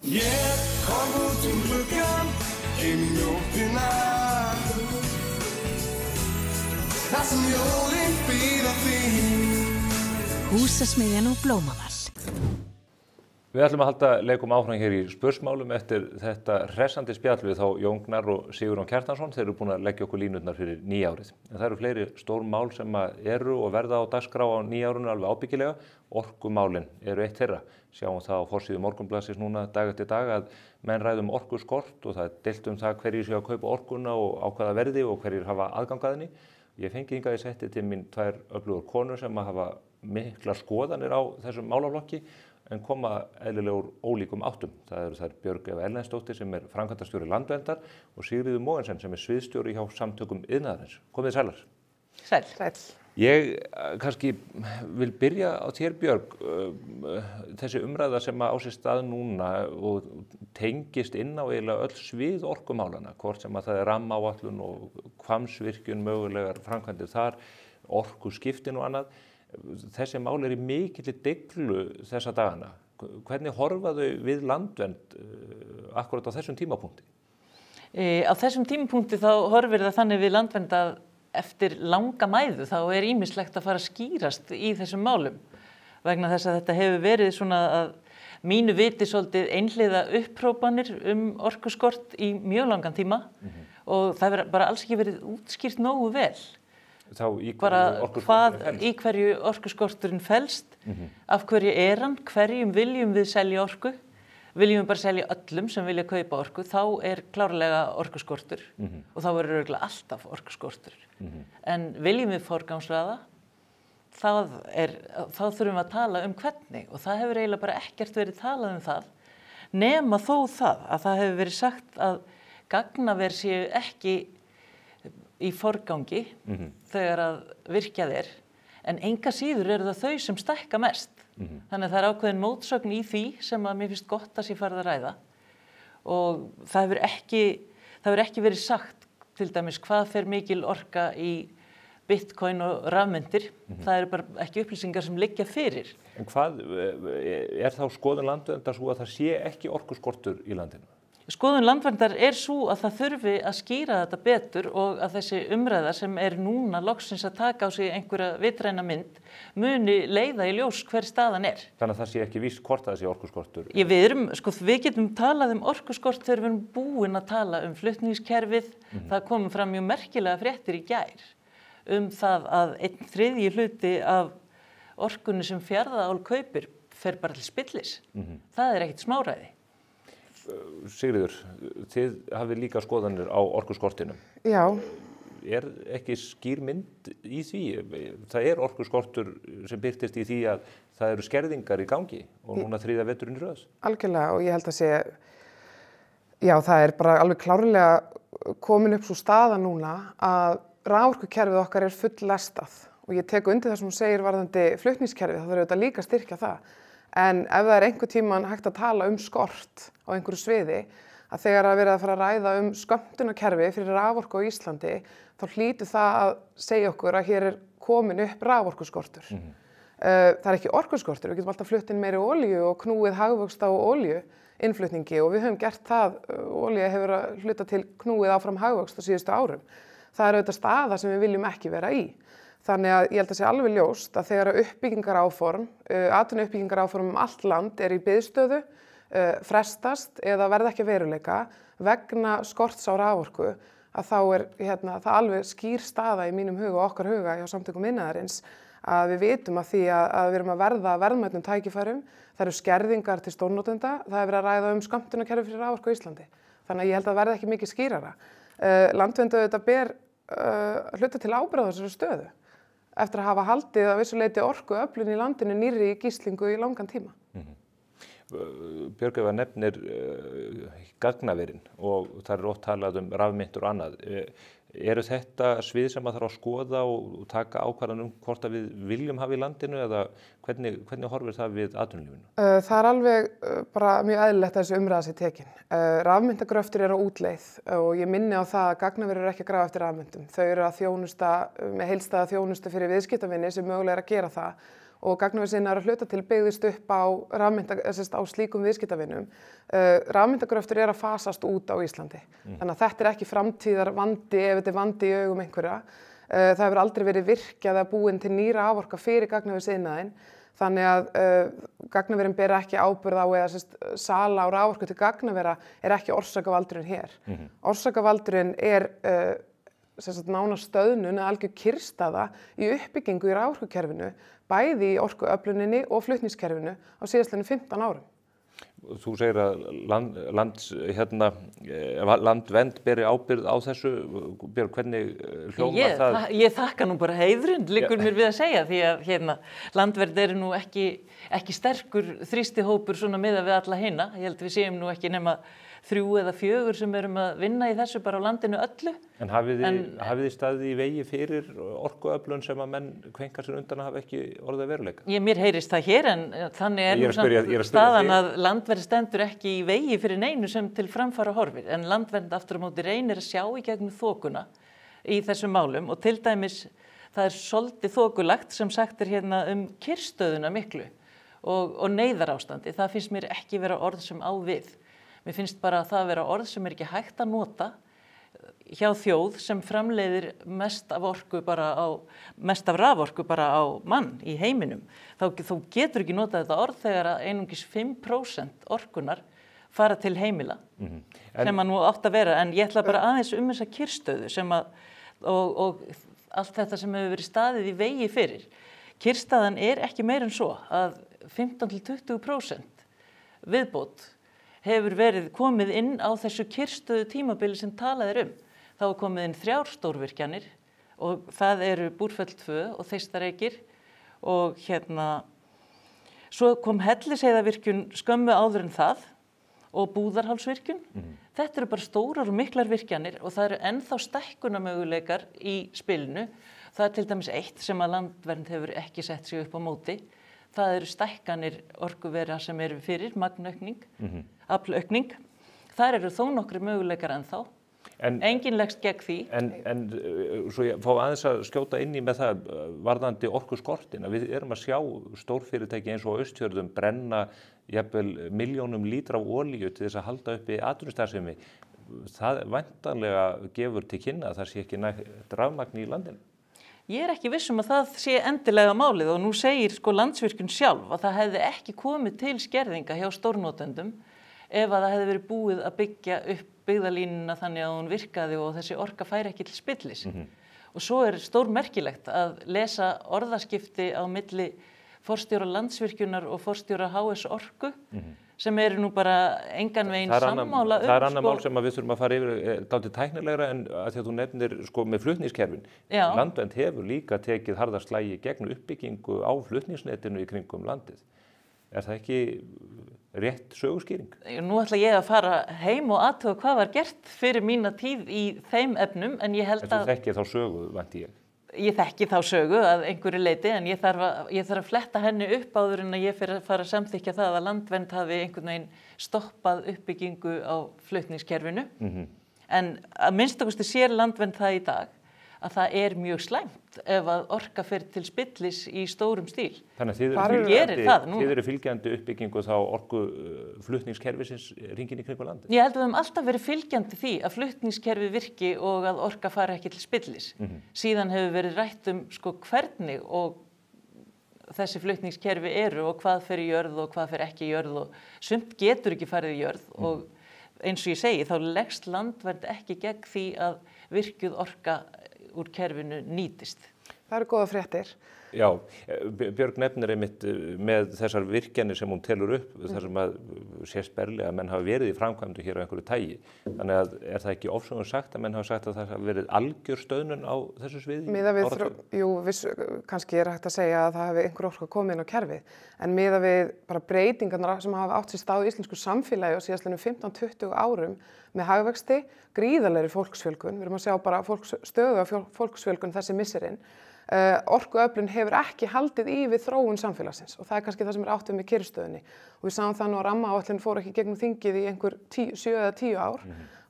Ég kom út gluggann nóttina þar sem jólin bíða þín. Húsasmiðjan og Blómavall. Við ætlum að halda leikum áfram hér í spursmálum eftir þetta hressandi spjall við þá Jón Gnarr og Sigurjón Kjartansson. Þeir eru búin að leggja okkur línurnar fyrir nýjárið. En það eru fleiri stór mál sem eru og verða á dagskrá á nýjárinu alveg ábyggilega. Orkumálin eru eitt þeirra. Sjáum það á forsíðu Morgunblaðsins núna dag eftir dag að menn ræðum orkuskort og það er deilt það hverjir séu að kaupa orkuna og á hvaða verði og hverjir hafa aðgang að henni. Ég fengi hingað í setti til mín 2 öflugar konur sem hafa miklar skoðanir á þessum málaflokki en koma eðlilega úr ólíkum áttum. Það eru þær Björg Eva Erlendsdóttir sem framkvæmdastjóri Landverndar og Sigríður Mogensen sem sviðsstjóri hjá samtökum iðnaðarins. Komið sælar. Sæl. Ég kannski vil byrja á þér Björg. Þessi umræða sem á sér stað núna og tengist inn á eiginlega öll svið orkumálana, hvort sem að það er rammaáætlun og Hvammsvirkjun mögulegar framkvæmdir þar, orkuskiptin og annað. Þessi mál í mikilli deiglu þessa dagana. Hvernig horfa þau við Landvernd akkurat á þessum tímapunkti? Á þessum tímapunkti þá horfir það þannig við Landvernd að eftir langa mæðu þá er ýmislegt að fara að skýrast í þessum málum. Vegna þess að þetta hefur verið svona að mínu viti svolítið einhliða upphrópanir orkuskort í mjög langan tíma og það hefur bara alls ekki verið útskýrt nógu vel. Þá í hverju orkuskorturinn felst, af hverju hann, hverjum viljum við selja orku, viljum við bara selja öllum sem vilja kaupa orku, þá er klárlega orkuskortur og þá verður örugglega alltaf orkuskortur. En viljum við forgangsraða, þá þurfum við að tala hvernig og það hefur eiginlega bara ekkert verið talað það, nema þó það að það hefur verið sagt að gagnaver séu ekki í forgangi þegar að virkjað en enga síður eru það þau sem stækka mest. Þannig að það ákveðin mótsögn í því sem að mér finnst gott að sé farið að ræða og það hefur ekki verið sagt til dæmis hvað fer mikil orka í Bitcoin og rafmyntir. Það eru bara ekki upplýsingar sem liggja fyrir. En hvað þá skoðun Landverndar svo að það sé ekki orkuskortur í landinu? Skoðun Landverndar svo að það þurfi að skýra þetta betur og að þessi umræða sem núna loksins að taka á sig einhverja vitræna mynd muni leiða í ljós hver staðan Þannig að það sé ekki víst hvort það sé orkuskortur? Við getum talað orkuskort þegar við erum búin að tala flutningskerfið. Það komum fram mjög merkilega fréttir í gær það að 1/3 hluti af orkunni sem Fjarðaál kaupir fer bara til spillis. Það ekkert smáræði. Sigríður, þið hafið líka skoðanir á orkuskortinum. Já. Ekki skýr mynd í því? Það orkuskortur sem birtist í því að það eru skerðingar í gangi og núna 3. veturinn í röð. Algjörlega og ég held að já, það bara alveg klárlega komin upp svo staða núna að raforkukerfið okkar full lestað og ég tek undir það sem hún segir varðandi flutningskerfið, það þarf auðvitað líka að styrkja það. En ef það einhver tímann hægt að tala skort á einhverju sviði, að þegar að vera að fara að ræða skömmtunarkerfi fyrir raforku á Íslandi, þá hlýtur það að segja okkur að hér komin upp raforkuskortur. Það ekki orkuskortur, við getum alltaf flutt inn meiri olíu og knúið hagvöxt á olíuinnflutningi og við höfum gert það, olía hefur að hluta til knúið áfram hagvöxt á síðustu árum. Það auðvitað staða sem við viljum ekki vera í. Þannig að ég held að sé alveg ljóst að þegar atvinnuuppbyggingaráform allt land í biðstöðu, frestast eða verða ekki að veruleika vegna skorts á raforku, að þá það alveg skýr staða í mínum huga og okkar huga hjá Samtökum iðnaðarins að við vitum að því að við erum að verða verðmætum tækifærum, það eru skerðingar til stórnotenda, það verið að ræða skömmtunarkerfi fyrir raforku á Íslandi. Þannig að ég held að verða ekki mikið skýrara. Landvernd auðvitað ber hluta til ábyrgðar á þessari stöðu. Eftir að hafa haldið að vissu leyti orkuöflun í landinu nýrri í gíslingu í langan tíma. Björg Eva nefnir gagnaverin og það oft talað rafmyntir og annað. Eru þetta svið sem að þarf að skoða og taka ákvarðan hvort að við viljum hafa í landinu eða hvernig horfir það við atvinnulífinu? Það alveg bara mjög eðlilegt að þessi umræða sé tekin. Rafmyntagröftur á útleið og ég minni á það að gagnaverur ekki að grafa eftir rafmyntum. Þau eru að þjónusta með heildstæða þjónustu fyrir viðskiptavini sem mögulega að gera það. Og gagnaversinnar að hluta til byggðist upp á slíkum viðskiptavinum. Rafmyntagröftur að fasast út á Íslandi. Þannig að þetta ekki framtíðarvandi ef þetta vandi í augum einhverja. Það hefur aldrei verið virkjað að búin til nýra raforka fyrir gagnaversinaðinn. Þannig að gagnaverin ber ekki ábyrgð á eða sala á raforku til gagnavera ekki orsakavaldurinn hér. Orsakavaldurinn nánast stöðnun eða algjör kyrrstaða í uppbyggingu í raforkukerfinu, bæði í orkuöfluninni og flutningskerfinu á síðastliðnum 15 árum. Þú segir að Landvernd beri ábyrgð á þessu. Björg, hvernig hljómar það? Ég þakka nú bara heiðrun, liggur mér við að segja, því að Landvernd nú ekki sterkur þrýstihópur svona miðað við alla hina. Ég held við séum nú ekki nema 3 eða 4 sem erum að vinna í þessu bara á landinu öllu. En hafið þið staðið í vegi fyrir orkuöflun sem að menn kvenkar sér undan að hafa ekki orðið veruleika? Mér heyrist það hér en þannig nú samt staðan að Landvernd stendur ekki í vegi fyrir neinu sem til framfara horfir. En Landvernd aftur á móti reynir að sjá í gegnum þokuna í þessum málum og til dæmis það svolítið þokulagt sem sagt hérna kyrrstöðuna miklu og neyðarástandi. Það finnst mér ekki vera orð sem á við. Mér finnst bara að það vera orð sem ekki hægt að nota hjá þjóð sem framleiðir mest af raforku bara á mann í heiminum. Þá getur ekki notað þetta orð þegar að einungis 5% orkunar fara til heimila sem að nú átt að vera. En ég ætla bara aðeins þessa kyrrstöðu sem og allt þetta sem hefur verið staðið í vegi fyrir. Kyrrstaðan ekki meira en svo að 15-20% viðbót hefur verið komið inn á þessu kyrrstöðu tímabili sem talað þá komið inn 3 stórvirkjanir og það eru Búrfell 2 og Þeistareykir og svo kom Hellisheiðarvirkjun skömmu áður en það og Búðarhálsvirkjun. Þetta eru bara stórar og miklar virkjanir og það eru ennþá stækkunarmöguleikar í spilinu. Það til dæmis eitt sem að Landvernd hefur ekki sett sig upp á móti. Það eru stækkanir orkuvera sem eru fyrir, magnaukning, aflaukning. Þar eru þó nokkri möguleikar ennþá. Engin leggst gegn því. En svo ég fá aðeins að skjóta inn í með það varðandi orkuskortin. Við erum að sjá stórfyrirtæki eins og á Austfjörðum brenna jafnvel milljónum lítra af olíu til þess að halda uppi atvinnustarfsemi. Það væntanlega gefur til kynna að það sé ekki nægt rafmagn í landinu. Ég ekki viss að það sé endilega málið og nú segir Landsvirkjun sjálf að það hefði ekki komið til skerðinga hjá stórnotendum ef að það hefði verið búið að byggja upp byggðalínuna þannig að hún virkaði og þessi orka færi ekki til spillis. Og svo stórmerkilegt að lesa orðaskipti á milli forstjóra Landsvirkjunar og forstjóra HS Orku sem eru nú bara engan veginn sammála Það er annað mál sem við þurfum að fara yfir dálítið tæknilegra en að því að þú nefnir með flutningskerfin. Landvernd hefur líka tekið harða slagi gegn uppbyggingu á flutningsnetinu í kringum landið. Er það ekki rétt söguskýring? Nú ætla ég að fara heim og athuga hvað var gert fyrir mína tíð í þeim efnum en ég held að... En þú þekkir þá sögu, vænti ég? Ég þekki þá sögu að einhverju leyti en ég þarf að fletta henni upp áður en að ég fyrir að fara að samþykkja það að Landvernd hafi einhvern veginn stoppað uppbyggingu á flutningskerfinu. En að minnstakosti sér Landvernd það í dag að það mjög slæmt ef að orka fer til spillis í stórum stíl. Þannig að þið eru fylgjandi uppbyggingu þá orku flutningskerfisins hringinn í kringum landið? Ég held að við höfum alltaf verið fylgjandi því að flutningskerfi virki og að orka fari ekki til spillis. Síðan hefur verið rætt hvernig og þessi flutningskerfi eru og hvað fer í jörð og hvað fer ekki í jörð og sumt getur ekki farið í jörð og eins og ég segi þá leggst Landvernd ekki gegn því að virkjuð orka úr kerfinu nýtist. Það eru góða fréttir. Já, Björg nefnir einmitt með þessar virkjanir sem hún telur upp, þar sem að sést berlega að menn hafa verið í framkvæmdu hér á einhverju tægi. Þannig að er það ekki ofsögum sagt að menn hafa sagt að það hafi verið algjör stöðnun á þessu sviði? Kannski hægt að segja að það hafi einhver orka komið inn á kerfið, en miðað við bara breytingarnar sem hafa átt sér stað í íslensku samfélagi og síðastliðnum 15-20 árum með hagvexti, gríðarlegri fólksfjölgun, við erum að sjá bara stöðuga fólksfjölgun þessi misserinn. Orkuöflun hefur ekki haldið í við þróun samfélagsins og það kannski það sem átt við með kyrrstöðunni og við sáum það nú að rammaáætlun fór ekki gegnum þingið í einhver 7 eða 10 ár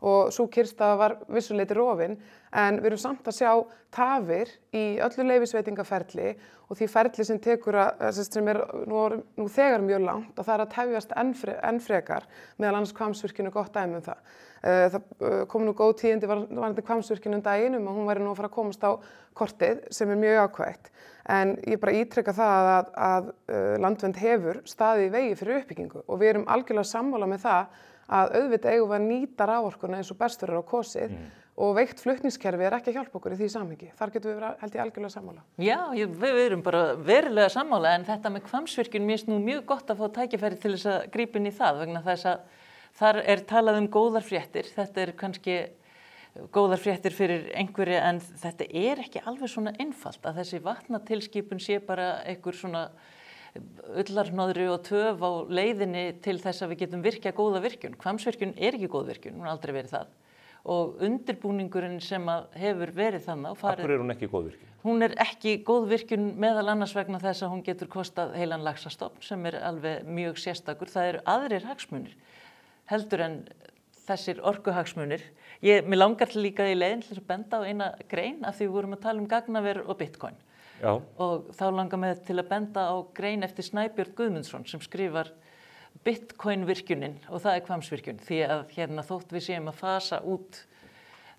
og svo kyrrstaða var vissuleyti rofin en við erum samt að sjá tafir í öllu leyfisveitingaferli og því ferli sem tekur sem nú þegar mjög langt og það að tefjast enn frekar meðal annars Hvammsvirkjun gott dæmi það. Það kom nú góð tíðindi varðandi Hvammsvirkjun daginn að hún væri nú að fara að komast á kortið sem mjög ákvætt. En ég bara ítreka það að Landvernd hefur staðið í vegi fyrir uppbyggingu og við erum algjörlega sammála með það að auðvitað eigum við að nýta raforkuna eins og best verður á kosið og veikt flutningskerfi ekki að hjálpa okkur í því samhengi. Þar getum við held ég algjörlega sammála. Já, við erum bara verulega sammála en þetta með Hvammsvirkjun mér finnst nú mjög gott að fá tækifæri til þess að grípa inn í það vegna þess að þar talað góðar fréttir. Þetta kannski góðar fréttir fyrir einhverja en þetta ekki alveg svona einfalt að þessi vatnatilskipun sé bara einhver svona ullarhnoðri og töf á leiðinni til þess að við getum virkjað góða virkjun. Hvammsvirkjun ekki góð virkjun, hún har aldrei verið það. Og undirbúningurinn sem hefur verið þannig og farið... Af hverju hún ekki góð virkjun? Hún ekki góð virkjun meðal annars vegna þess að hún getur kostað heilan laxastofn sem alveg mjög sérstakur. Það eru aðrir hagsmunir heldur en þessir orkuhagsmunir. Mér langar líka í leiðin til að benda á eina grein af því við vorum að tala gagnaver og bitcoin. Já. Og þá langar mig til að benda á grein eftir Snæbjörn Guðmundsson sem skrifar Bitcoin-virkjunin og það Hvammsvirkjun því að þótt við séum að fasa út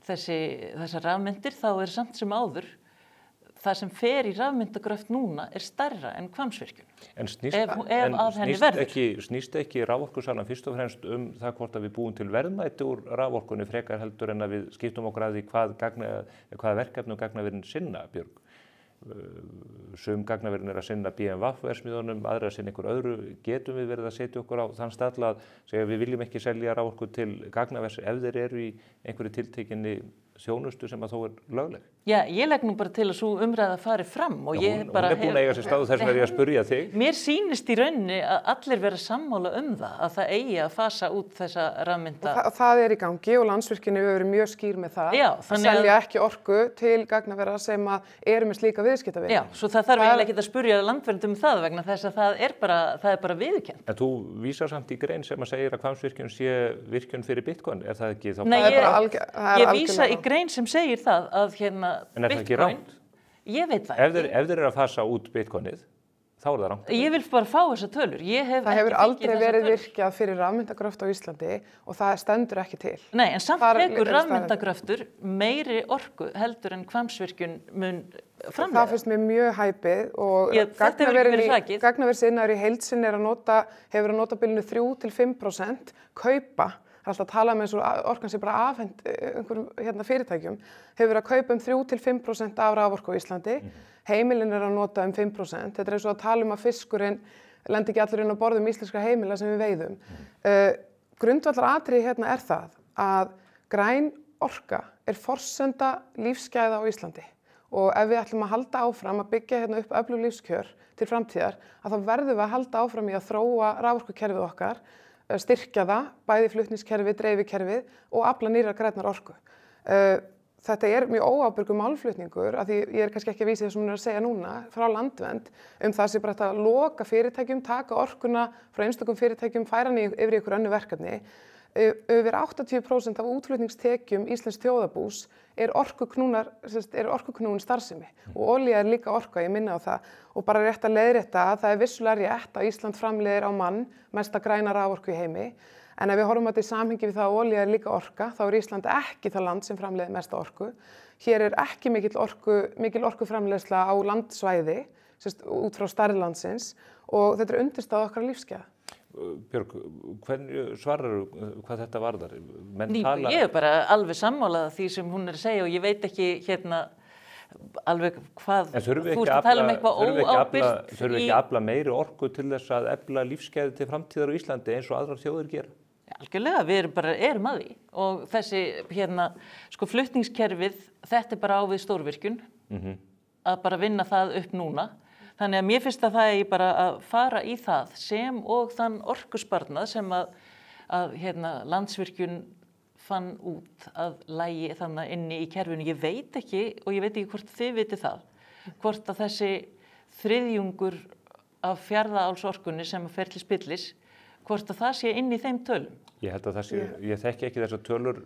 þessar rafmyntir þá samt sem áður það sem fer í rafmyndagröft núna stærra en Hvammsvirkjun. En snýst ekki raforkusalan fyrst og fremst það hvort að við búum til verðmæti úr raforkunni frekar heldur en að við skiptum okkur að því hvað verkefnum gagnaverin sinna, Björg? Sum gagnaverin að sinna BMW-versmiðunum, aðra að sinna einhver öðru. Getum við verið að setja okkur á þann stall að segja við viljum ekki selja raforku til gagnavers ef þeir eru í einhverju tiltekinni þjónustu sem að þó lögleg? Já, ég legg nú bara til að svo umræða fari fram og ég bara... Hún búin að eiga sér stað og þess vegna ég að spyrja þig. Mér sýnist í rauninni að allir vera sammála að það eigi að fasa út þessa rafmynda. Og það í gangi og Landsvirkjun hefur verið mjög skýr með það. Já, að selja ekki orku til gagnavera sem eru með slíka viðskiptavini. Já, svo það þarf eiginlega ekki að spyrja Landvernd það vegna þess að það er bara viðurkennt. En þú vísar samt í grein sem að segir að Hvammsvirkjun sé virkjun fyrir Bitcoin, er það ekki þá? Nei, ég vísa í grein sem segir það að En er það ekki rangt? Ég veit það ekki. Ef þeir eru að fasa út Bitcoinið, þá er það rangt. Ég vil bara fá þessa tölur. Það hefur aldrei verið virkjað fyrir rafmyndagröft á Íslandi og það stendur ekki til. Nei, en samt tekur rafmyndagröftur meiri orku heldur en Hvammsvirkjun mun framleiða. Það finnst mér mjög hæpið og gagnaversiðnaður í heild sinni hefur að nota bilinu 3–5% kaupa. Það er alltaf að tala með eins og orkan sé bara afhent einhverjum fyrirtækjum, hefur að kaupa 3–5% af raforku á Íslandi, heimilin að nota 5%, þetta er eins og að tala að fiskurinn lendi ekki allir inn á borðum íslenskra heimila sem við veiðum. Grundvallaratriði er það að græn orka er forsenda lífsgæða á Íslandi og ef við ætlum að halda áfram að byggja upp öflug lífskjör til framtíðar, að þá verðum við að halda áfram í að þróa raforkukerfið okkar, styrkja það, bæði flutningskerfið, dreifikerfið og afla nýrrar grænnar orku. Þetta er mjög óábyrgur málflutningur, af því ég er kannski ekki að vísa þess að hún er að segja núna frá Landvernd það sé bara að loka fyrirtækjum, taka orkuna frá einstökum fyrirtækjum, færa hann yfir í ykkur önnur verkefni. Yfir 80% af útflutningstekjum Íslensks þjóðarbús er orkuknúin starfsemi og olía er líka orka, ég minni á það og bara rétt að leiðrétta að það er vissulega rétt að Ísland framleiðir á mann mesta græna raforku í heimi en ef við horfum þetta í samhengi við það að olía er líka orka þá er Ísland ekki það land sem framleiðir mesta orku. Hér er ekki mikil orkuframleiðsla á landsvæði út frá stærð landsins og þetta er undirstaða okkar lífsgæða. Björg, hvernig svarar hvað þetta varðar? Ég er bara alveg sammálað því sem hún er að segja og ég veit ekki alveg hvað þú ert að tala eitthvað óábyrgt. Þurfum ekki að afla meiri orku til þess að efla lífsgæði til framtíðar á Íslandi eins og aðrar þjóðir gera? Algjörlega, við erum að því og þessi flutningskerfið, þetta er bara á við stórvirkjun að bara vinna það upp núna. Þannig að mér finnst að það er bara að fara í það sem og þann orkusparnað sem að Landsvirkjun fann út að lægi þannig inni í kerfinu. Ég veit ekki, og ég veit ekki hvort þið viti það, hvort að þessi þriðjungur af fjarðaálsorkunni sem fer til spillis, hvort að það sé inn í þeim tölum. Ég held að það sé, ég þekki ekki þessar tölur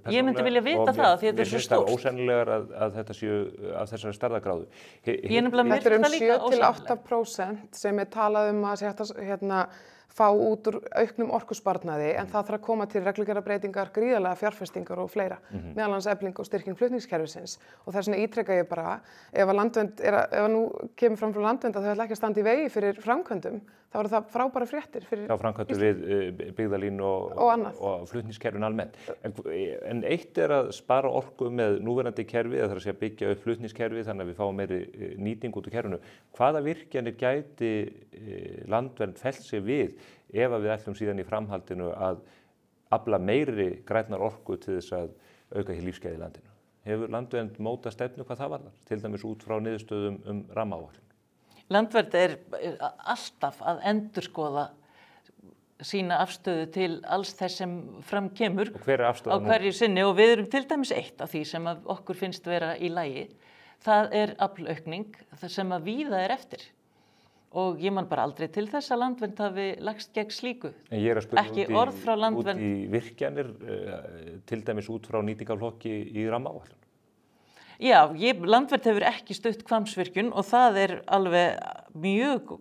Ég myndi vilja vita það því þetta er svo stórt. Mér finnst það ósennilegar að þetta séu af þessari stærðargráðu. Þetta 7–8% sem er talað að sé fá út úr auknum orkusparnaði en það þarf að koma til reglugerðarbreytingar, gríðarlega fjárfestingar og fleira, meðal annars efling og styrking flutningskerfisins og þess vegna ítreka ég bara ef nú kemur fram frá Landvernd að þau ætla ekki að standa í vegi fyrir framkvæmdum þá eru það frábæra fréttir fyrir framkvæmdur við byggðalínu og flutningskerfin almennt. En eitt er að spara orku með núverandi kerfi, það er að segja byggja upp flutningskerfi þannig að við fáum meiri nýting út úr kerfinu. Hvaða virkjanir gæti Landvernd fellt sig við ef við ætlum síðan í framhaldinu að afla meiri grænnar orku til þess að auka hér lífsgæði í landinu? Hefur Landvernd mótað stefnu hvað það varðar, til dæmis út frá niðurstöðum rammaáætlun? Landvernd er alltaf að endurskoða sína afstöðu til alls þess sem fram kemur á hverju sinni og við erum til dæmis eitt af því sem okkur finnst vera í lagi. Það er aflaukning sem að víða er eftir. Og ég man bara aldrei til þess að Landvernd hafi lagst gegn slíku. En ég er að spyrja út í virkjanir, til dæmis út frá nýtingarflokki í rammaáætlun. Já, Landvernd hefur ekki stutt Hvammsvirkjun og það er alveg mjög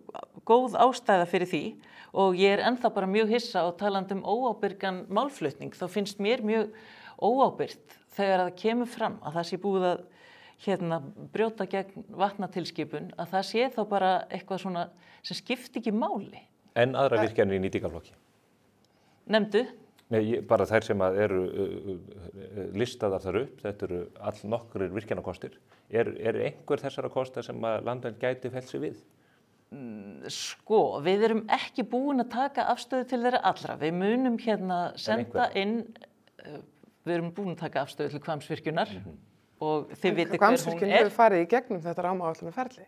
góð ástæða fyrir því og ég er ennþá bara mjög hissa og talandi óábyrgan málflutning. Þá finnst mér mjög óábyrgt þegar það kemur fram að það sé búið að brjóta gegn vatnatilskipun að það sé þá bara eitthvað svona sem skipti ekki máli. En aðra virkjanir í nýtingarflokki? Nefndu? Nei, bara þær sem eru listaðar þar upp, þetta eru allnokkrir virkjanakostir. Er einhver þessara kosta sem að Landvernd gæti fellt sig við? Við erum ekki búin að taka afstöðu til þeirra allra. Við munum senda inn, við erum búin að taka afstöðu til Hvammsvirkjunar og þið vitið hver hún Hvammsvirkjun hefur farið í gegnum þetta rammaáætlunarferli.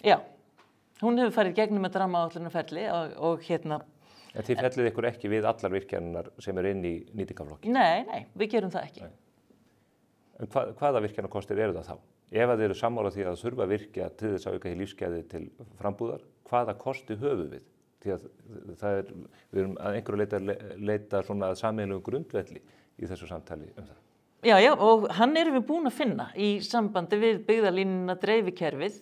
Já, hún hefur farið í gegnum þetta rammaáætlunarferli og hérna. En þið fellið ykkur ekki við allar virkjanirnar sem inn í nýtingarflokki? Nei, við gerum það ekki. En hvaða virkjanarkostir eru það þá? Ef að þið eru sammála því að þurfa að virkja til þess að auka í lífsgæði til frambúðar, hvaða kosti höfum við? Því að við erum að einhverju leita svona sameiginlegum grundvelli í þessu samtali það. Já, og hann erum við búin að finna í sambandi við byggðalínuna dreifikerfið,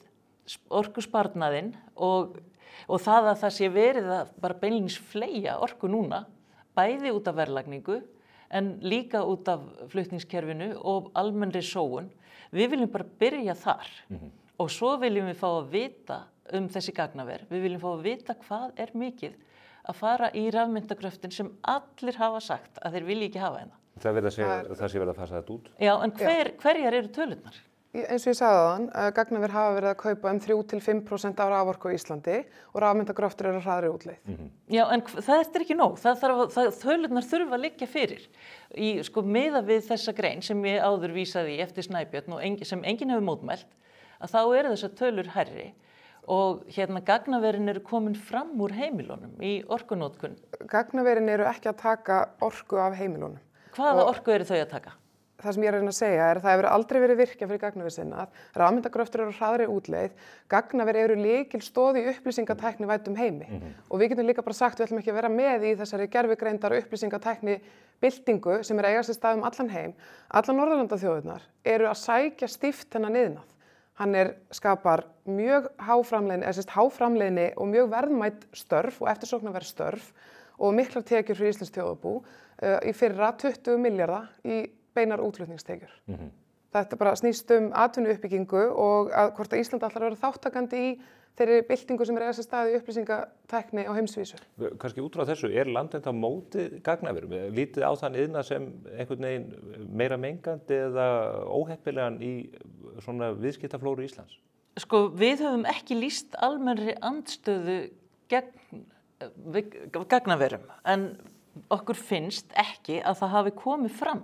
orkusparnaðinn og það að það sé verið að bara beinlínis fleygja orku núna, bæði út af verðlagningu en líka út af flutningskerfinu og almennri sóun. Við viljum bara byrja þar og svo viljum við fá að vita þessi gagnaver. Við viljum fá að vita hvað er mikið að fara í rafmyntagröftin sem allir hafa sagt að þeir vilji ekki hafa hérna. Það sé verið að fasa þetta út? Já, en hverjar eru tölurnar? Eins og ég sagði áðan, gagnaver hafa verið að kaupa 3–5% af raforku á Íslandi og rafmyntagröftur eru hraðri útleið. Já, en það er ekki nóg. Tölurnar þurfa að liggja fyrir. Miðað við þessa grein sem ég áður vísaði í eftir Snæbjörn og sem enginn hefur mótmælt, að þá eru þessar tölur hærri og gagnaverin eru komin fram úr heimilunum í orkunótkun. Gagnaverin eru ekki að taka orku af heimilunum. Hvaða orku eru þau að taka? Það sem ég er að reyna að segja er að það hefur aldrei verið virkjað fyrir gagnaver sinnað. Rafmyntagröftur eru hraðri útleið. Gagnaver eru lykilstoð í upplýsingatækni væddum heimi. Og við getum líka bara sagt við ætlum ekki að vera með í þessari gervigreindar upplýsingatækni byltingu sem er að eiga sér stað allan heim. Allar Norðurlandaþjóðirnar eru að sækja stíft þennan iðnað. Hann skapar mjög háframleiðni og mjög verðmæt störf og eftirsóknarverð störf og miklar tekjur fyrir Íslands þjóðarbú í fyrra 20 milljarða í beinar útflutningstekjur. Þetta bara snýst atvinnuuppbyggingu og hvort að Ísland ætlar að vera þáttakandi í þeirri byltingu sem er að eiga sér stað í upplýsingatækni á heimsvísu. Kannski út frá þessu, Landvernd á móti gagnaverum? Lítið á þann iðnað sem einhvern veginn meira mengandi eða óheppilegan í svona viðskiptaflóru Íslands? Við höfum ekki lýst almennri andstöðu gegn gagnaverum, en okkur finnst ekki að það hafi komið fram.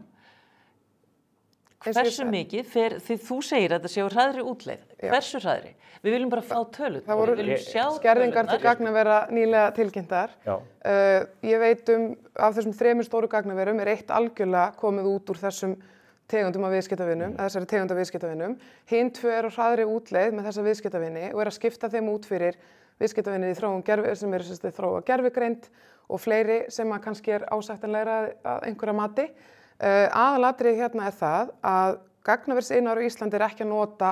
Hversu mikið, því þú segir að þetta sé á hraðri útleið, hversu hraðri? Við viljum bara fá tölur. Það voru skerðingar til gagnavera nýlega tilkynntar. Ég veit af þessum 3 stóru gagnaverum er 1 algjörlega komið út úr þessum tegundum af viðskiptavinum, þessari tegund af viðskiptavinum. Hin 2 eru á hraðri útleið með þessa viðskiptavini og er að skipta þeim út fyrir viðskiptavinni sem eru þróa gervigreind og fleiri sem kannski er ásættanlegra að einhverja mati. Aðalatriðið hérna er það að gagnaversiðnaður á Íslandi er ekki að nota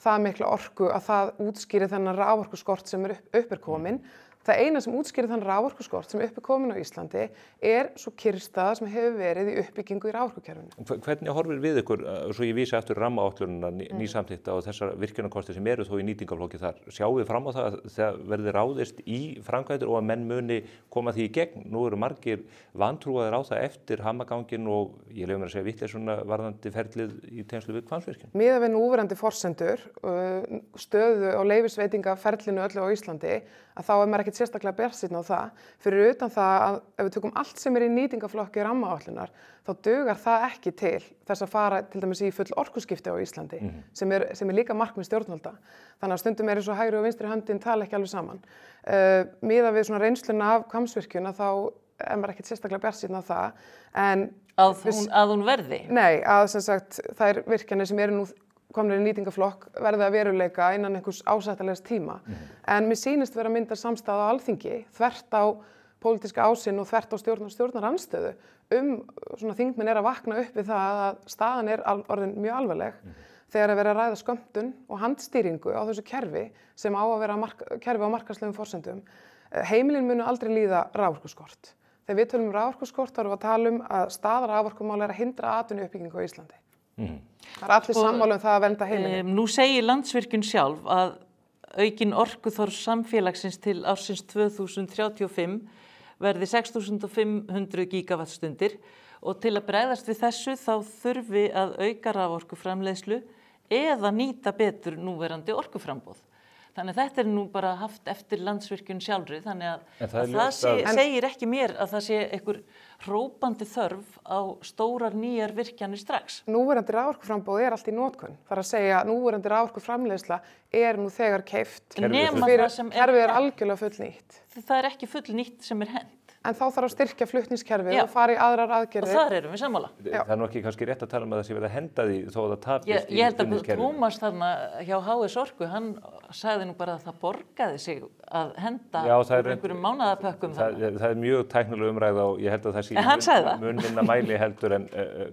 það mikla orku að það útskýri þennan raforkuskort sem upp er komin. Það eina sem útskýrir þann raforkuskort sem upp er komin á Íslandi er svo kyrrstaða sem hefur verið í uppbyggingu í raforkukerfinu. Hvernig horfir við ykkur, svo ég vísa eftir rammaáætlunina nýsamþykkta og þessar virkjunarkosti sem eru þó í nýtingarflokki þar, sjáum við fram á það að það verði ráðist í framkvæmdir og að menn muni koma því í gegn? Nú eru margir vantrúaðir á það eftir hamaganginn og ég leyfi mér að segja vitleysuna varðandi ferlið í tengslu við Hvammsvirkjun. Miðað við núverandi forsendur, stöðu og leyfisveitingaferlinu öllu á Íslandi, að þá er maður ekkert sérstaklega bjartsýnn á það. Fyrir utan það að ef við tökum allt sem er í nýtingarflokki rammaáætlunar, þá dugar það ekki til þess að fara til dæmis í full orkuskipti á Íslandi, sem er líka markmið stjórnvalda. Þannig að stundum er eins og hægri og vinstri höndin tala ekki alveg saman. Miðað við svona reynsluna af Hvammsvirkjun að þá er maður ekkert sérstaklega bjartsýnn á það. En að hún verði? Nei, að sem sagt þær virkjanir sem eru nú komnir í nýtingarflokk verði að veruleika innan einhvers ásættanlegs tíma. En mér sýnist vera myndar samstaða á Alþingi, þvert á pólitíska ásinn og þvert á stjórnarandstöðu svona þingmenn er að vakna upp við það að staðan er orðin mjög alvarleg þegar að vera að ræða skömmtun og handstýringu á þessu kerfi sem á að vera kerfi á markaðslegum forsendum. Heimilin munu aldrei líða raforkuskort. Þegar við tölum raforkuskort þá erum við að tala að staða raforkumála er að hindra atvinnuuppbyggingu á Íslandi. Það er allir sammála það að vernda heimilin. Nú segir Landsvirkjun sjálf að aukin orkuþörf samfélagsins til ársins 2035 verði 6.500 gígavattstundir og til að bregðast við þessu þá þurfi að auka raforkuframleiðslu eða nýta betur núverandi orkuframboð. Þannig að þetta nú bara haft eftir Landsvirkjun sjálfri, þannig En að það segir ekki mér að það sé einhver hrópandi þörf á stórar nýjar virkjanir strax. Núverandi raforkuframboð allt í notkun. Það að segja að núverandi raforkuframleiðsla nú þegar keypt. Kerfið algjörlega fullnýtt. Það ekki fullnýtt sem hent. En þá þarf að styrkja flutningskerfið og fara í aðrar aðgerðir. Og þar erum við sammála. Það nú ekki kannski rétt að tala að það sé verið að henda því þó að það tapist í flutningskerfið. Ég held að Tómas þarna hjá HS Orku, hann sagði nú bara að það borgaði sig að henda einhverjum mánaðapökkum þarna. Það mjög tæknileg umræða og ég held að það sé mun minna mæli heldur en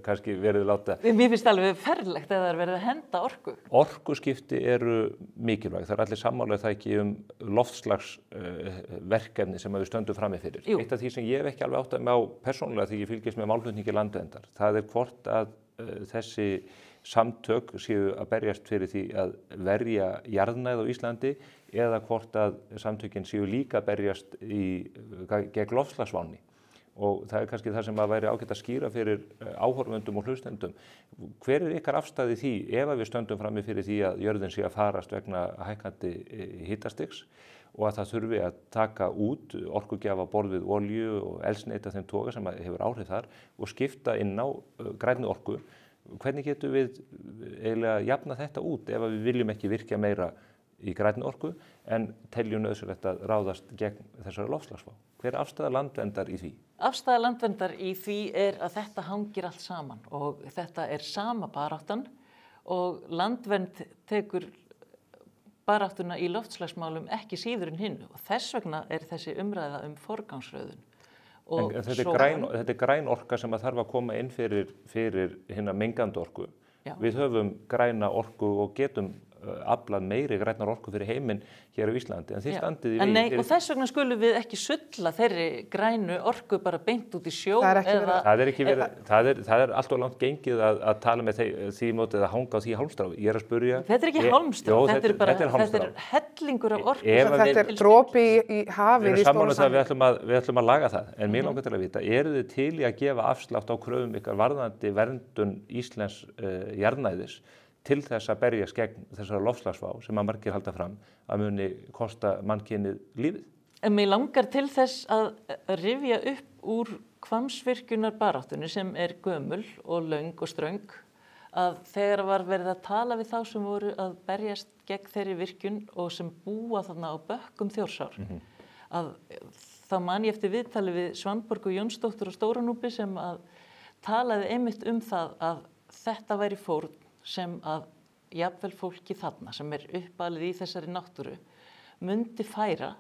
kannski verið láta. Mér finnst alveg ferlegt að það verið að henda orku. Orkuskipti eru mikilvæg. Það allir sammála það ekki loftslagsverkefni sem við stöndum frammi fyrir. Eitt af því sem ég hef ekki alveg áttað mig á persónulega því ég fylgist með málflutningi Landverndar, það hvort að þessi samtök séu að berjast fyrir því að verja jarðnæði á Íslandi eða hvort að samtökin séu líka að berjast gegn loftslagsvánni. Og það kannski það sem að væri ágætt að skýra fyrir áhorfendum og hlustendum. Hver ykkar afstæði því ef við stöndum frammi fyrir því að jörðin sé að farast vegna hækkandi hitastigs og að það þurfi að taka út orkugjafa borð við olíu og eldsneyti af þeim toga sem hefur áhrif þar og skipta inn á grænni orku. Hvernig getum við eiginlega jafna þetta út ef við viljum ekki virkja meira í grænni orku en teljum nauðsynlegt að ráðast gegn þessari loftslagsvá? Hver er afstaða Landverndar í því? Afstaða Landverndar í því að þetta hangir allt saman og þetta sama baráttan og Landvernd tekur baráttuna í loftslagsmálum ekki síður en hinu og þess vegna þessi umræða forgangsröðun. En þetta græn orka sem að þarf að koma inn fyrir hina mengandi orku. Já. Við höfum græna orku og getum aflað meiri grænar orku fyrir heiminn hér á Íslandi. En þið standið í og þess vegna skulum við ekki sulla þeirri grænu orku bara beint út í sjó. Það er allt og langt gengið að tala með því mótið að hanga á því hálmstráfi. Ég að spurja. Þetta ekki hálmstráf, þetta hellingur af orku. Þetta dropi í hafið í stóra samhengi. Við ætlum að laga það. En mér langar til að vita, eru þið til í að gefa afslátt á kröfum ykkar varðandi verndun íslensks jarðnæðis til þess að berjast gegn þessari loftslagsvá sem að margir halda fram að muni kosta mannkynið lífið? En mig langar til þess að rifja upp úr Hvammsvirkjunarbaráttunni sem gömul og löng og ströng að þegar var verið að tala við þá sem voru að berjast gegn þeirri virkjun og sem búa þarna á bökkum Þjórsár að þá man ég eftir viðtali við Svanborgu Jónsdóttur á Stóranúpi sem að talaði einmitt það að þetta væri fórn sem að jafnvel fólki þarna sem uppalið í þessari náttúru myndi færa